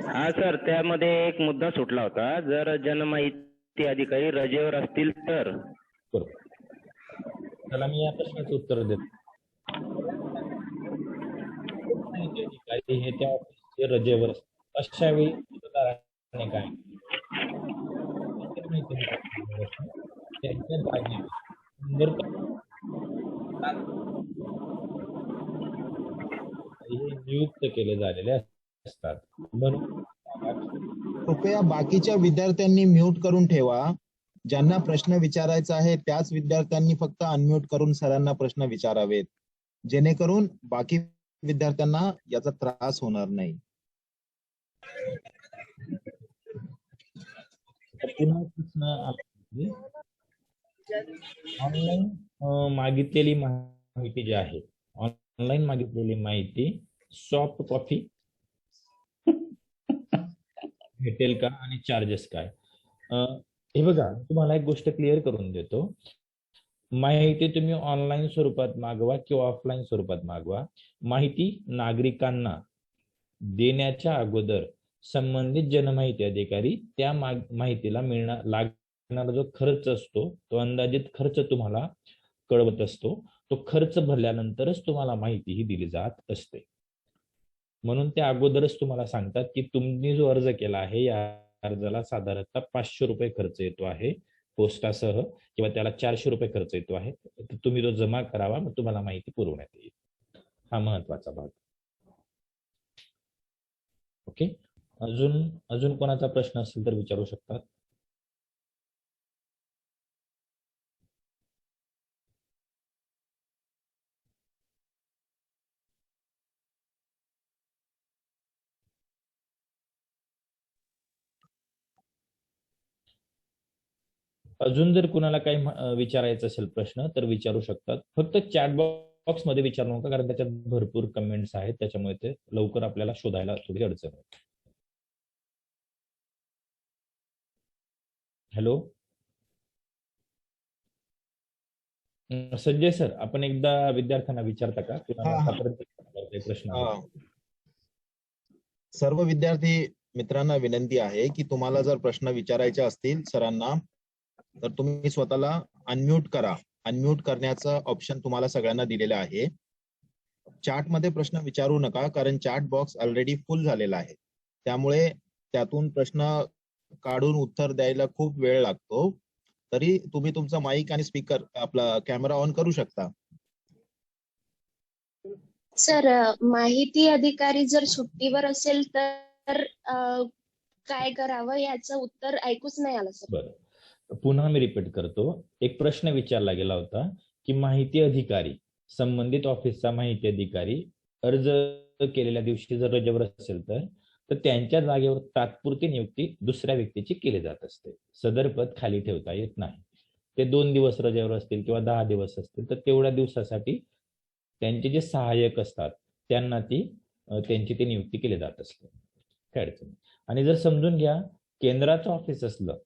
Speaker 5: हा सर, त्यामध्ये एक मुद्दा सुटला होता, जर जनमाहिती अधिकारी रजेवर असतील तर.
Speaker 4: त्याला मी या प्रश्नाचं उत्तर देतो. माहिती अधिकारी हे त्या ऑफिसचे रजेवर असतात, अशा वेळी मतदाराने काय त्यांच्या जागेवर नियुक्त केले झालेले असतात. म्हणून
Speaker 3: कृपया बाकीच्या विद्यार्थ्यांनी म्यूट करून ठेवा. ज्यांना प्रश्न विचारायचा आहे त्याच विद्यार्थ्यांनी फक्त अनम्यूट करून सरांना प्रश्न विचारावेत, जेणेकरून बाकी विद्यार्थ्यांना याचा त्रास होणार नाही.
Speaker 4: ऑनलाईन मागितलेली माहिती जी आहे, ऑनलाईन मागितलेली माहिती सॉफ्ट कॉपी भेटेल का आणि चार्जेस काय? हे बघा, तुम्हाला एक गोष्ट क्लिअर करून देतो. माहिती तुम्ही ऑनलाईन स्वरूपात मागवा किंवा ऑफलाईन स्वरूपात मागवा, माहिती नागरिकांना देण्याच्या अगोदर संबंधित जनमाहिती अधिकारी त्या माहितीला लागणारा जो खर्च असतो तो अंदाजित खर्च तुम्हाला कळवत असतो. तो खर्च भरल्यानंतरच तुम्हाला माहिती ही दिली जात असते. म्हणून त्या अगोदरच तुम्हाला सांगतात की तुम्ही जो अर्ज केला आहे या अर्जाला साधारणतः 500 रुपये खर्च येतो आहे पोस्टासह, किंवा त्याला 400 रुपये खर्च येतो आहे. तर तुम्ही तो जमा करावा, मग तुम्हाला माहिती पुरवण्यात येईल. हा महत्वाचा भाग. ओके, अजून कोणाचा प्रश्न असेल तर विचारू शकतात. अजून जर कुणाला काही विचारायचं असेल प्रश्न तर विचारू शकतात. फक्त चॅट बॉक्स मध्ये विचारू नका, कारण त्याच्यात भरपूर कमेंट्स आहेत, त्याच्यामुळे ते लवकर आपल्याला शोधायला थोडी अडचण होते. हॅलो संजय सर, आपण एकदा विद्यार्थ्यांना विचारता का प्रश्न?
Speaker 3: सर्व विद्यार्थी मित्रांना विनंती आहे की तुम्हाला जर प्रश्न विचारायचे असतील सरांना तर तुम्ही स्वतःला अनम्यूट करा. अनम्यूट करण्याचं ऑप्शन तुम्हाला सगळ्यांना दिलेलं आहे. चॅट मध्ये प्रश्न विचारू नका, कारण चॅट बॉक्स ऑलरेडी फुल झालेला आहे. त्यामुळे त्यातून प्रश्न काढून उत्तर द्यायला खूप वेळ लागतो. तरी तुम्ही तुमचा माईक आणि स्पीकर आपला कॅमेरा ऑन करू शकता.
Speaker 6: सर, माहिती अधिकारी जर सुट्टीवर असेल तर काय करावं याचं उत्तर ऐकूच नाही आलं सर.
Speaker 4: बरं, पुन्हा मी रिपीट करतो. एक प्रश्न विचारला गेला होता की माहिती अधिकारी, संबंधित ऑफिसचा माहिती अधिकारी अर्ज केलेल्या दिवशी जर रजेवर असेल तर त्यांच्या जागेवर तात्पुरती नियुक्ती दुसऱ्या व्यक्तीची केली जात असते. सदर पद खाली ठेवता येत नाही. ते 2 दिवस रजेवर असतील किंवा 10 दिवस असतील तर तेवढ्या दिवसासाठी त्यांचे जे सहाय्यक असतात त्यांना त्यांची ती नियुक्ती केली जात असते. काय अडचण नाही. आणि जर समजून घ्या, केंद्राचं ऑफिस असलं,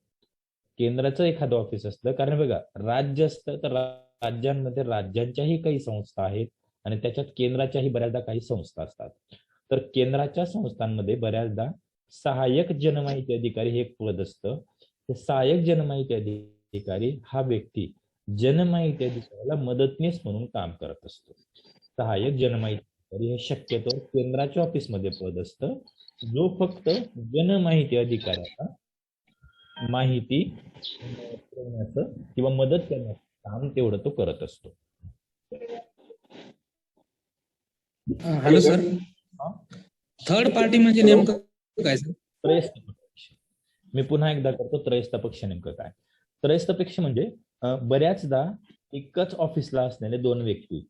Speaker 4: केंद्राचं एखादं ऑफिस असलं, कारण बघा राज्य असतं तर राज्यांमध्ये राज्यांच्याही काही संस्था आहेत आणि त्याच्यात केंद्राच्याही बऱ्याचदा काही संस्था असतात. तर केंद्राच्या संस्थांमध्ये बऱ्याचदा सहाय्यक जनमाहिती अधिकारी हे एक पद असतं. ते सहाय्यक जनमाहिती अधिकारी हा व्यक्ती जनमाहिती अधिकाऱ्याला मदतनीस म्हणून काम करत असतो. सहाय्यक जनमाहिती अधिकारी हे शक्यतो केंद्राच्या ऑफिसमध्ये पद असतं, जो फक्त जनमाहिती अधिकाऱ्याला माहिती पुरवण्याचं किंवा मदत करण्याचं काम तेवढं तो करत असतो.
Speaker 7: हॅलो सर, थर्ड पार्टी म्हणजे नेमकं काय सर?
Speaker 4: त्रयस्थ पक्ष. मी पुन्हा एकदा करतो, त्रयस्थ पक्ष नेमकं काय? त्रयस्थ पक्ष म्हणजे बऱ्याचदा एकच ऑफिसला असलेले 2 व्यक्ती,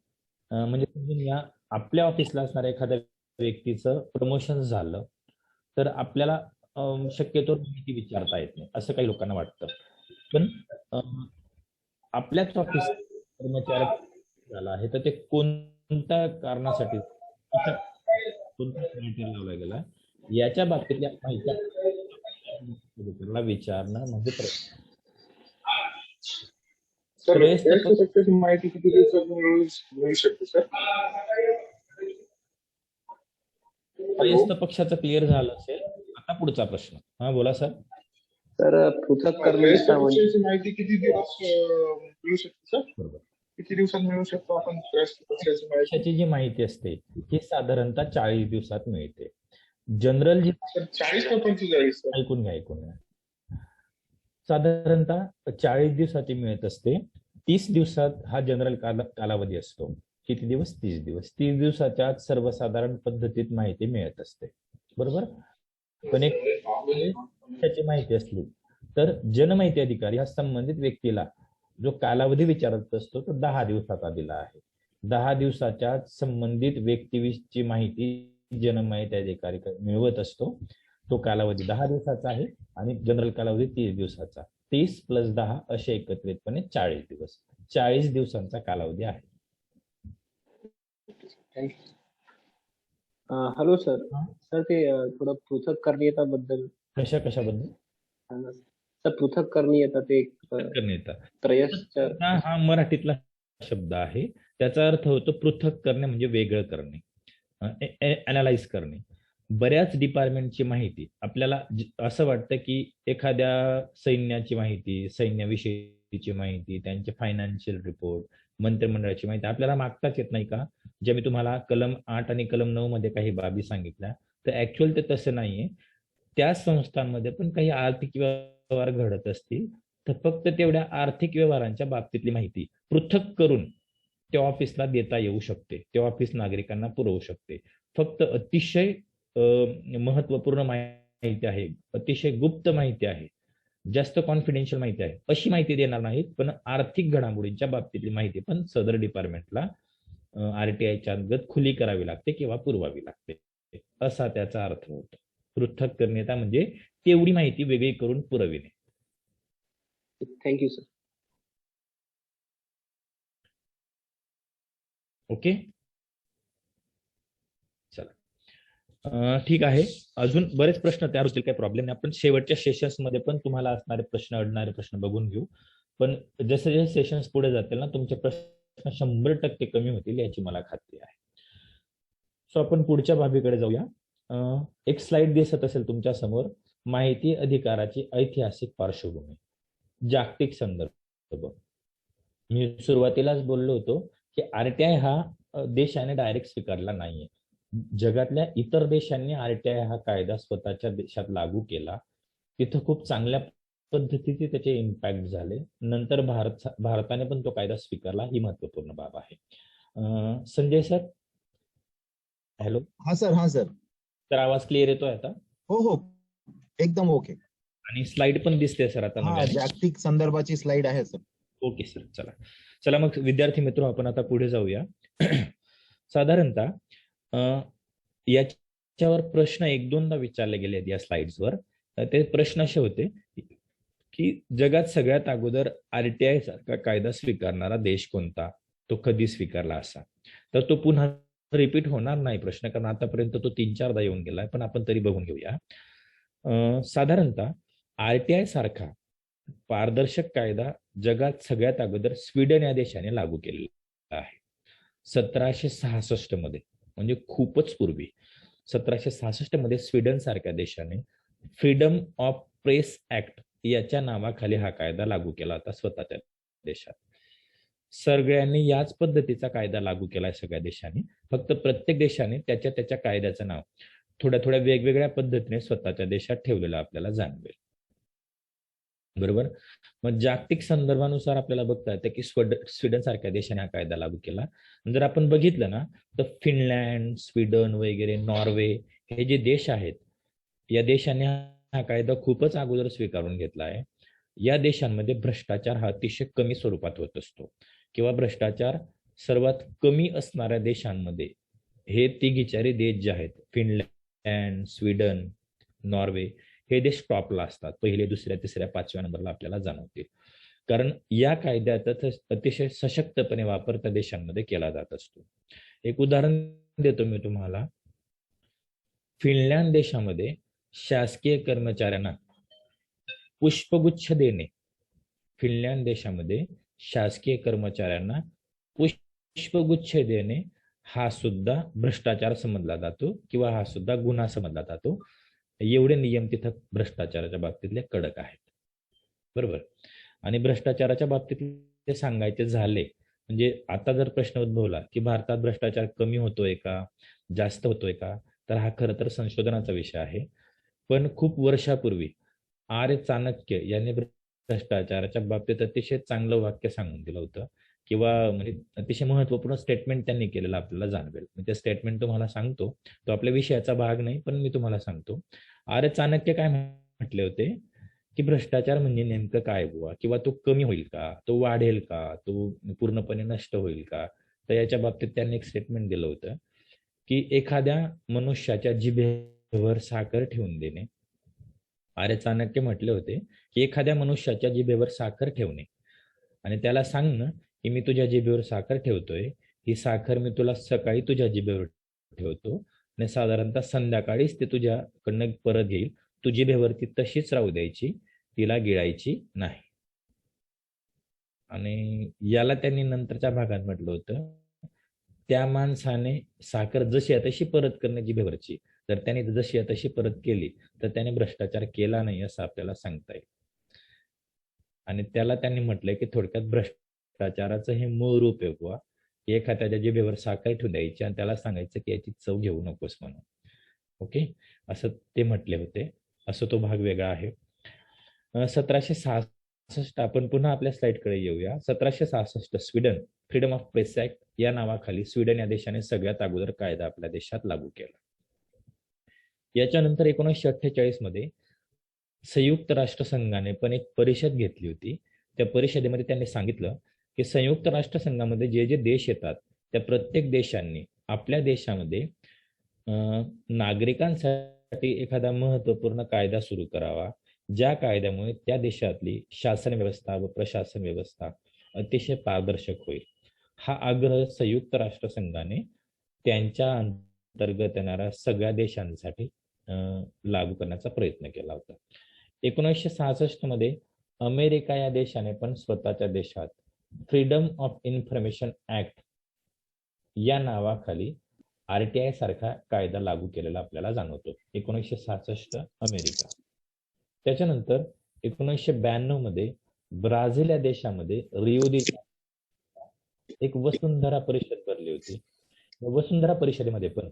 Speaker 4: म्हणजे समजून घ्या आपल्या ऑफिसला असणाऱ्या एखाद्या व्यक्तीचं प्रमोशन झालं तर आपल्याला शक्यतो माहिती विचारता येत नाही असं काही लोकांना वाटतं. पण आपल्याच ऑफिस कर्मचारी झाला आहे तर ते कोणत्या कारणासाठी कोणत्या लावला गेला याच्या बाबतीतल्या माहिती विचारणं म्हणजे
Speaker 8: माहिती किती दिवसात मिळू शकते सर?
Speaker 4: त्रयस्थ पक्षाचं क्लिअर झालं असेल. आता पुढचा प्रश्न. हा बोला सर.
Speaker 9: सर, पृथक करण्याची
Speaker 8: माहिती किती दिवस मिळू शकते सर? बरोबर, किती दिवसात मिळू शकतो आपण
Speaker 4: पक्षाची जी माहिती असते ही साधारणतः 40 दिवसात मिळते. जनरल जी
Speaker 8: 40 का 45?
Speaker 4: ऐकून घ्या. साधारणतः 40 दिवसाची मिळत असते. 30 दिवसात हा जनरल कालावधी असतो. किती दिवस? 30 दिवस. 30 दिवसाच्या आत सर्वसाधारण पद्धतीत माहिती मिळत असते. बरोबर. पण एक त्याची माहिती असली तर जनमाहिती अधिकारी हा संबंधित व्यक्तीला जो कालावधी विचारत असतो तो 10 दिवसाचा दिला आहे. 10 दिवसाच्या संबंधित व्यक्तीविषयीची माहिती जनमाहिती अधिकारी मिळवत असतो. तो कालावधी 10 दिवसाचा आहे आणि जनरल कालावधी 30 दिवसाचा. 30 + 10 असे एकत्रितपणे 40 दिवस. 40 दिवसांचा कालावधी आहे.
Speaker 9: Hello sir. सर, ते थोडं पृथक करण्याबद्दल.
Speaker 4: कशाबद्दल?
Speaker 9: तर पृथक करणी येतात ते
Speaker 4: करण्याचा
Speaker 9: त्रयस्य
Speaker 4: हा मराठीतला शब्द आहे. त्याचा अर्थ होतो पृथक करणे म्हणजे वेगळं करणे, अनालाइज करणे. बऱ्याच डिपार्टमेंटची माहिती आपल्याला असं वाटतं की एखाद्या सैन्याची माहिती, सैन्याविषयीची माहिती, त्यांचे फायनान्शियल रिपोर्ट, मंत्रिमंडळाची माहिती आपल्याला मागताच येत नाही का? जे मी तुम्हाला कलम 8 आणि कलम 9 मध्ये काही बाबी सांगितल्या, तर ऍक्च्युअल ते तसं नाहीये. त्या संस्थांमध्ये पण काही आर्थिक व्यवहार घडत असतील तर फक्त तेवढ्या आर्थिक व्यवहारांच्या बाबतीतली माहिती पृथक करून त्या ऑफिसला देता येऊ शकते, त्या ऑफिस नागरिकांना पुरवू शकते. फक्त अतिशय महत्वपूर्ण माहिती आहे, अतिशय गुप्त माहिती आहे, जास्त कॉन्फिडेन्शियल माहिती आहे, अशी माहिती देणार नाहीत. पण आर्थिक घडामोडींच्या बाबतीतली माहिती पण सदर डिपार्टमेंटला RTIच्या अंतर्गत खुली करावी लागते किंवा पुरवावी लागते, असा त्याचा अर्थ होतो. पृथक करण्याचा म्हणजे तेवढी माहिती वेगळी करून पुरविणे.
Speaker 9: Thank you sir.
Speaker 4: ओके, चला ठीक आहे. अजून बरेच प्रश्न तयार होतील, काही प्रॉब्लेम नाही. आपण शेवटच्या सेशन्स मध्ये पण तुम्हाला असणारे प्रश्न, अडणारे प्रश्न बघून घेऊ. पण जसे जसे सेशन्स पुढे जातील ना, तुमचे प्रश्न 100% कमी होतील याची मला खात्री आहे. सो आपण पुढच्या बाबीकडे जाऊया. एक स्लाइड दिसत असेल तुमच्या समोर, माहिती अधिकाराची ऐतिहासिक पार्श्वभूमी, जागतिक संदर्भ. मी सुरुवातीलाच बोललो होतो की RTI हा देशाने डायरेक्ट स्वीकारला नाहीये. जगातल्या इतर देशांनी RTI हा कायदा स्वतःच्या देशात लागू केला. तिथं खूप चांगल्या पद्धतीचे त्याचे इम्पॅक्ट झाले. नंतर भारताने पण तो कायदा स्वीकारला, ही महत्वपूर्ण बाब आहे. Sanjay sir, hello.
Speaker 3: हा सर. हा सर.
Speaker 4: तर आवाज क्लिअर येतोय आता?
Speaker 3: हो हो, एकदम ओके.
Speaker 4: आणि स्लाइड पण दिसते सर आता?
Speaker 3: जागतिक संदर्भाची स्लाइड आहे सर.
Speaker 4: ओके सर, चला चला मग विद्यार्थी मित्र, आपण आता पुढे जाऊया. साधारणतः याच्यावर प्रश्न 1-2दा विचारले गेले या स्लाइड्सवर. ते प्रश्न असे होते की जगात सगळ्यात अगोदर RTI सारखा कायदा स्वीकारणारा देश कोणता, तो कधी स्वीकारला असा. तर तो पुन्हा रिपीट होणार नाही प्रश्न, कारण आतापर्यंत तो 3-4दा येऊन गेलाय, पण आपण तरी बघून घेऊया. साधारणतः RTI सारखा पारदर्शक कायदा जगात सगळ्यात अगोदर स्वीडन या देशाने लागू केलेला आहे 1766 मध्ये, म्हणजे खूपच पूर्वी. 1766 मध्ये स्वीडन सारख्या देशाने फ्रीडम ऑफ प्रेस ऍक्ट याच्या नावाखाली हा कायदा लागू केला होता स्वतःच्या देशात. सगळ्यांनी याच पद्धतीचा कायदा लागू केलाय सगळ्या देशांनी, फक्त प्रत्येक देशाने त्याच्या त्याच्या कायद्याचं नाव थोड्या थोड्या वेगवेगळ्या पद्धतीने स्वतःच्या देशात ठेवलेलं आपल्याला जाणवेल. बरोबर. मग जागतिक संदर्भानुसार आपल्याला बघता येतं की स्वीडन सारख्या देशाने हा कायदा लागू केला. जर आपण बघितलं ना, तर फिनलँड, स्वीडन वगैरे, नॉर्वे हे जे देश आहेत, या देशाने हा कायदा खूपच अगोदर स्वीकारून घेतला आहे. या देशांमध्ये भ्रष्टाचार हा अतिशय कमी स्वरूपात होत असतो, किंवा भ्रष्टाचार सर्वात कमी असणाऱ्या देशांमध्ये हे तिघी-चारी देश जे आहेत, फिनलँड, स्वीडन, नॉर्वे, हे देश टॉपला असतात. पहिले, दुसऱ्या, तिसऱ्या, 5व्या नंबरला आपल्याला जाणवते. कारण या कायद्याचा अतिशय सशक्तपणे वापर त्या देशांमध्ये केला जात असतो. एक उदाहरण देतो मी तुम्हाला. फिनलँड देशामध्ये शासकीय कर्मचाऱ्यांना पुष्पगुच्छ देणे, फिनलँड देशामध्ये शासकीय कर्मचाऱ्यांना पुष्पगुच्छ देणे हा सुद्धा भ्रष्टाचार समजला जातो, किंवा हा सुद्धा गुन्हा समजला जातो. एवढे नियम तिथं भ्रष्टाचाराच्या बाबतीतले कडक आहेत. बरोबर. आणि भ्रष्टाचाराच्या बाबतीत सांगायचे झाले म्हणजे, आता जर प्रश्न उद्भवला की भारतात भ्रष्टाचार कमी होतोय का, जास्त होतोय का, तर हा खरं तर संशोधनाचा विषय आहे. पण खूप वर्षापूर्वी आर्य चाणक्य यांनी भ्रष्टाचाराच्या बाबतीत अतिशय चांगलं वाक्य सांगून दिलं होतं, किंवा म्हणजे अतिशय महत्वपूर्ण स्टेटमेंट त्यांनी केलेलं आपल्याला जाणवेल. ते स्टेटमेंट तुम्हाला सांगतो, तो आपल्या विषयाचा भाग नाही, पण मी तुम्हाला सांगतो. आर्य चाणक्य काय म्हटले होते की भ्रष्टाचार म्हणजे नेमकं काय बुवा, किंवा तो कमी होईल का, तो वाढेल का, तो पूर्णपणे नष्ट होईल का. तर याच्या बाबतीत त्यांनी एक स्टेटमेंट दिलं होतं की एखाद्या मनुष्याच्या जिभेवर साखर ठेवून देणे. आर्य चाणक्य म्हटले होते की एखाद्या मनुष्याच्या जिभेवर साखर ठेवणे आणि त्याला सांगणं की मी तुझ्या जिभेवर साखर ठेवतोय, ही साखर मी तुला सकाळी तुझ्या जिभेवर ठेवतो आणि साधारणतः संध्याकाळीच ते तुझ्याकडनं परत येईल, तू जिभेवरती तशीच राहू द्यायची, तिला गिळायची नाही. आणि याला त्यांनी नंतरच्या भागात म्हटलं होतं, त्या माणसाने साखर जशी आहे तशी परत करण्याची बेवरची. जर त्याने जशी आहे तशी परत केली तर त्याने भ्रष्टाचार केला नाही असं आपल्याला सांगता येईल. आणि त्याला त्यांनी म्हटलंय की थोडक्यात भ्रष्टाचाराचं हे मूळ रूप आहे बुवा, की एखाद्याच्या जिभेवर साखर ठेवू द्यायची आणि त्याला सांगायचं की याची चव घेऊ नकोस म्हणून. ओके, असं ते म्हटले होते. असं तो भाग वेगळा आहे. 1766 आपण पुन्हा आपल्या स्लाइडकडे येऊया. 1766 Sweden freedom of press act या नावाखाली स्वीडन या देशाने सगळ्यात अगोदर कायदा आपल्या देशात लागू केला. याच्यानंतर 1948 मध्ये संयुक्त राष्ट्रसंघाने पण एक परिषद घेतली होती. त्या परिषदेमध्ये त्यांनी सांगितलं की संयुक्त राष्ट्रसंघामध्ये जे जे देश येतात त्या प्रत्येक देशांनी आपल्या देशामध्ये नागरिकांसाठी एखादा महत्वपूर्ण कायदा सुरू करावा, ज्या कायद्यामुळे त्या देशातली शासन व्यवस्था व प्रशासन व्यवस्था अतिशय पारदर्शक होईल. हा आग्रह संयुक्त राष्ट्रसंघाने त्यांच्या अंतर्गत येणाऱ्या सगळ्या देशांसाठी लागू करण्याचा प्रयत्न केला होता. 1966 मध्ये अमेरिका या देशाने पण स्वतःच्या देशात फ्रीडम ऑफ इन्फॉर्मेशन ऍक्ट या नावाखाली RTI सारखा कायदा लागू केलेला आपल्याला जाणवतो. 1966 अमेरिका. त्याच्यानंतर 1992 मध्ये ब्राझील या देशामध्ये रिओ दी एक वसुंधरा परिषद भरली होती. वसुंधरा परिषदेमध्ये पण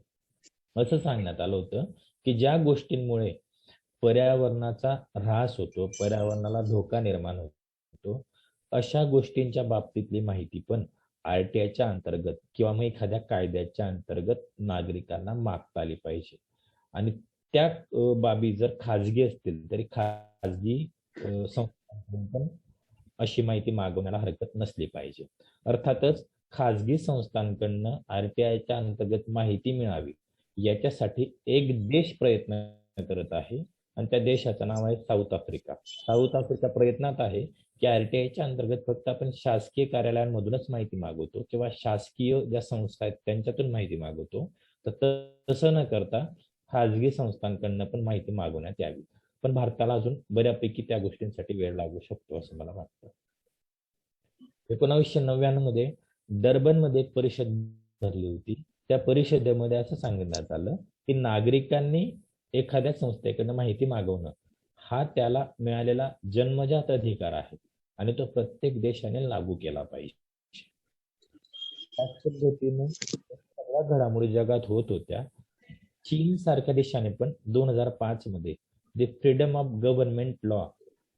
Speaker 4: असं सांगण्यात आलं होतं की ज्या गोष्टींमुळे पर्यावरणाचा ऱ्हास होतो, पर्यावरणाला धोका निर्माण होतो, अशा गोष्टींच्या बाबतीतली माहिती पण RTIच्या अंतर्गत किंवा मग एखाद्या कायद्याच्या अंतर्गत नागरिकांना मागता आली पाहिजे. आणि त्या बाबी जर खाजगी असतील तरी खाजगी संस्थांकडून पण अशी माहिती मागवण्याला हरकत नसली पाहिजे. अर्थातच खाजगी संस्थांकडनं RTIच्या अंतर्गत माहिती मिळावी याच्यासाठी एक देश प्रयत्न करत आहे आणि त्या देशाचं नाव आहे साऊथ आफ्रिका. साऊथ आफ्रिका प्रयत्नात आहे की RTIच्या अंतर्गत फक्त आपण शासकीय कार्यालयांमधूनच माहिती मागवतो किंवा शासकीय ज्या संस्था आहेत त्यांच्यातून माहिती मागवतो, तर तसं न करता खाजगी संस्थांकडनं पण माहिती मागवण्यात यावी. पण भारताला अजून बऱ्यापैकी त्या गोष्टींसाठी वेळ लागू शकतो असं मला वाटतं. 1999 मध्ये डर्बन मध्ये एक परिषद भरली होती. त्या परिषदेमध्ये असं सांगण्यात आलं की नागरिकांनी एखाद्या संस्थेकडनं माहिती मागवणं हा त्याला मिळालेला जन्मजात अधिकार आहे आणि तो प्रत्येक देशाने लागू केला पाहिजे. त्याच पद्धतीने सगळ्या घडामोडी जगात होत होत्या. चीन सारख्या देशाने पण 2005 मध्ये the freedom of government law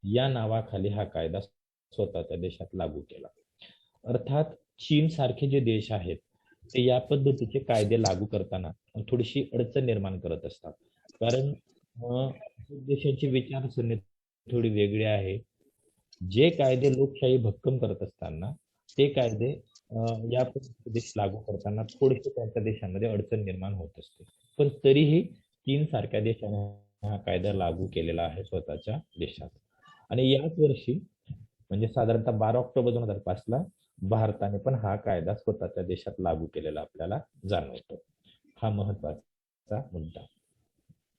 Speaker 4: या नावाखाली हा कायदा स्वतःच्या देशात लागू केला. अर्थात चीन सारखे जे देश आहेत ते या पद्धतीचे कायदे लागू करताना थोडीशी अडचण निर्माण करत असतात, कारण देशाची विचारसरणी थोडी वेगळी आहे. जे कायदे लोकशाही भक्कम करत असताना ते कायदे या देश लागू करताना थोडेसे त्यांच्या देशामध्ये अडचण निर्माण होत असते. पण तरीही चीन सारख्या देशाने हा कायदा लागू केलेला आहे स्वतःच्या देशात. आणि याच वर्षी म्हणजे साधारणतः 12 ऑक्टोबर 2005 ला भारताने पण हा कायदा स्वतःच्या देशात लागू केलेला आपल्याला जाणवतो. हा महत्वाचा मुद्दा.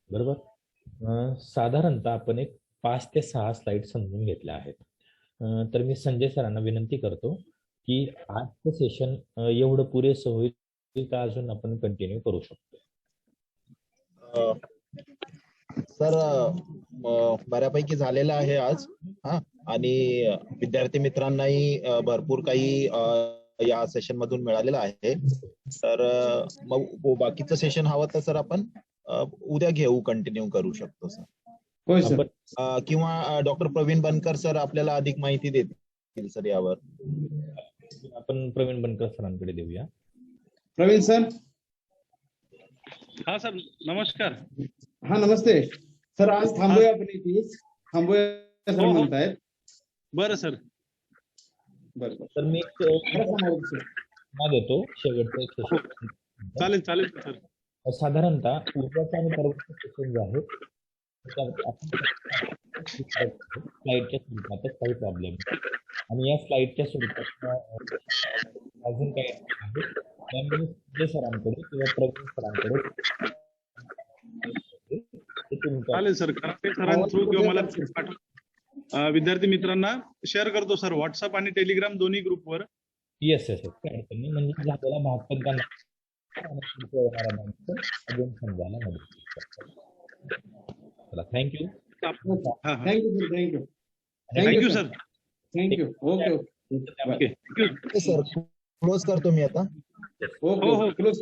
Speaker 4: बरोबर. साधारणतः आपण एक 5 ते 6 स्लाइड समजून घेतल्या आहेत. तर मी संजय सरांना विनंती करतो की आजचं सेशन एवढं पुरेसं होईल का अजून आपण कंटिन्यू करू शकतो?
Speaker 3: सर बऱ्यापैकी झालेलं आहे आज. आणि विद्यार्थी मित्रांनाही भरपूर काही या सेशन मधून मिळालेलं आहे. तर मग बाकीचं सेशन हवं तर सर आपण उद्या घेऊ, कंटिन्यू करू शकतो सर.
Speaker 1: होय सर.
Speaker 3: किंवा डॉक्टर प्रवीण बनकर सर आपल्याला अधिक माहिती देतील सर यावर.
Speaker 4: आपण प्रवीण बनकर सरांकडे देऊया.
Speaker 1: प्रवीण सर.
Speaker 2: हा सर, नमस्कार.
Speaker 1: हा नमस्ते सर. आज थांबूया आपण इथेच. थांबूया सर म्हणतायत.
Speaker 2: बरं सर.
Speaker 1: बरं
Speaker 4: तर मी देतो शेवटचं.
Speaker 2: चालेल चालेल सर.
Speaker 4: साधारणतः उद्याचा आणि परवाचा सेशन जे आहे स्लाइडच्या स्वरूपातच काही प्रॉब्लेम आणि या स्लाइडच्या स्वरूपात अजून काही आहे सरांकडे किंवा प्रवीण सरांकडे
Speaker 2: चालेल सर. सरांच्या थ्रू किंवा मला विद्यार्थी मित्रांना शेअर करतो सर, व्हॉट्सअप आणि टेलिग्राम दोन्ही ग्रुपवर.
Speaker 4: येस येस काही अडचण नाही. म्हणजे झालेला भाग पण त्यांना आणि पुढचा येणारा भाग पण अजून समजायला मदत करतो. चला थँक्यू.
Speaker 2: हा हा
Speaker 1: thank you sir, thank you.
Speaker 2: Thank you sir.
Speaker 1: Thank you. Okay okay.
Speaker 2: Okay
Speaker 3: sir close करतो मी आता.
Speaker 1: ओके
Speaker 2: हो, हो.
Speaker 1: क्लोज.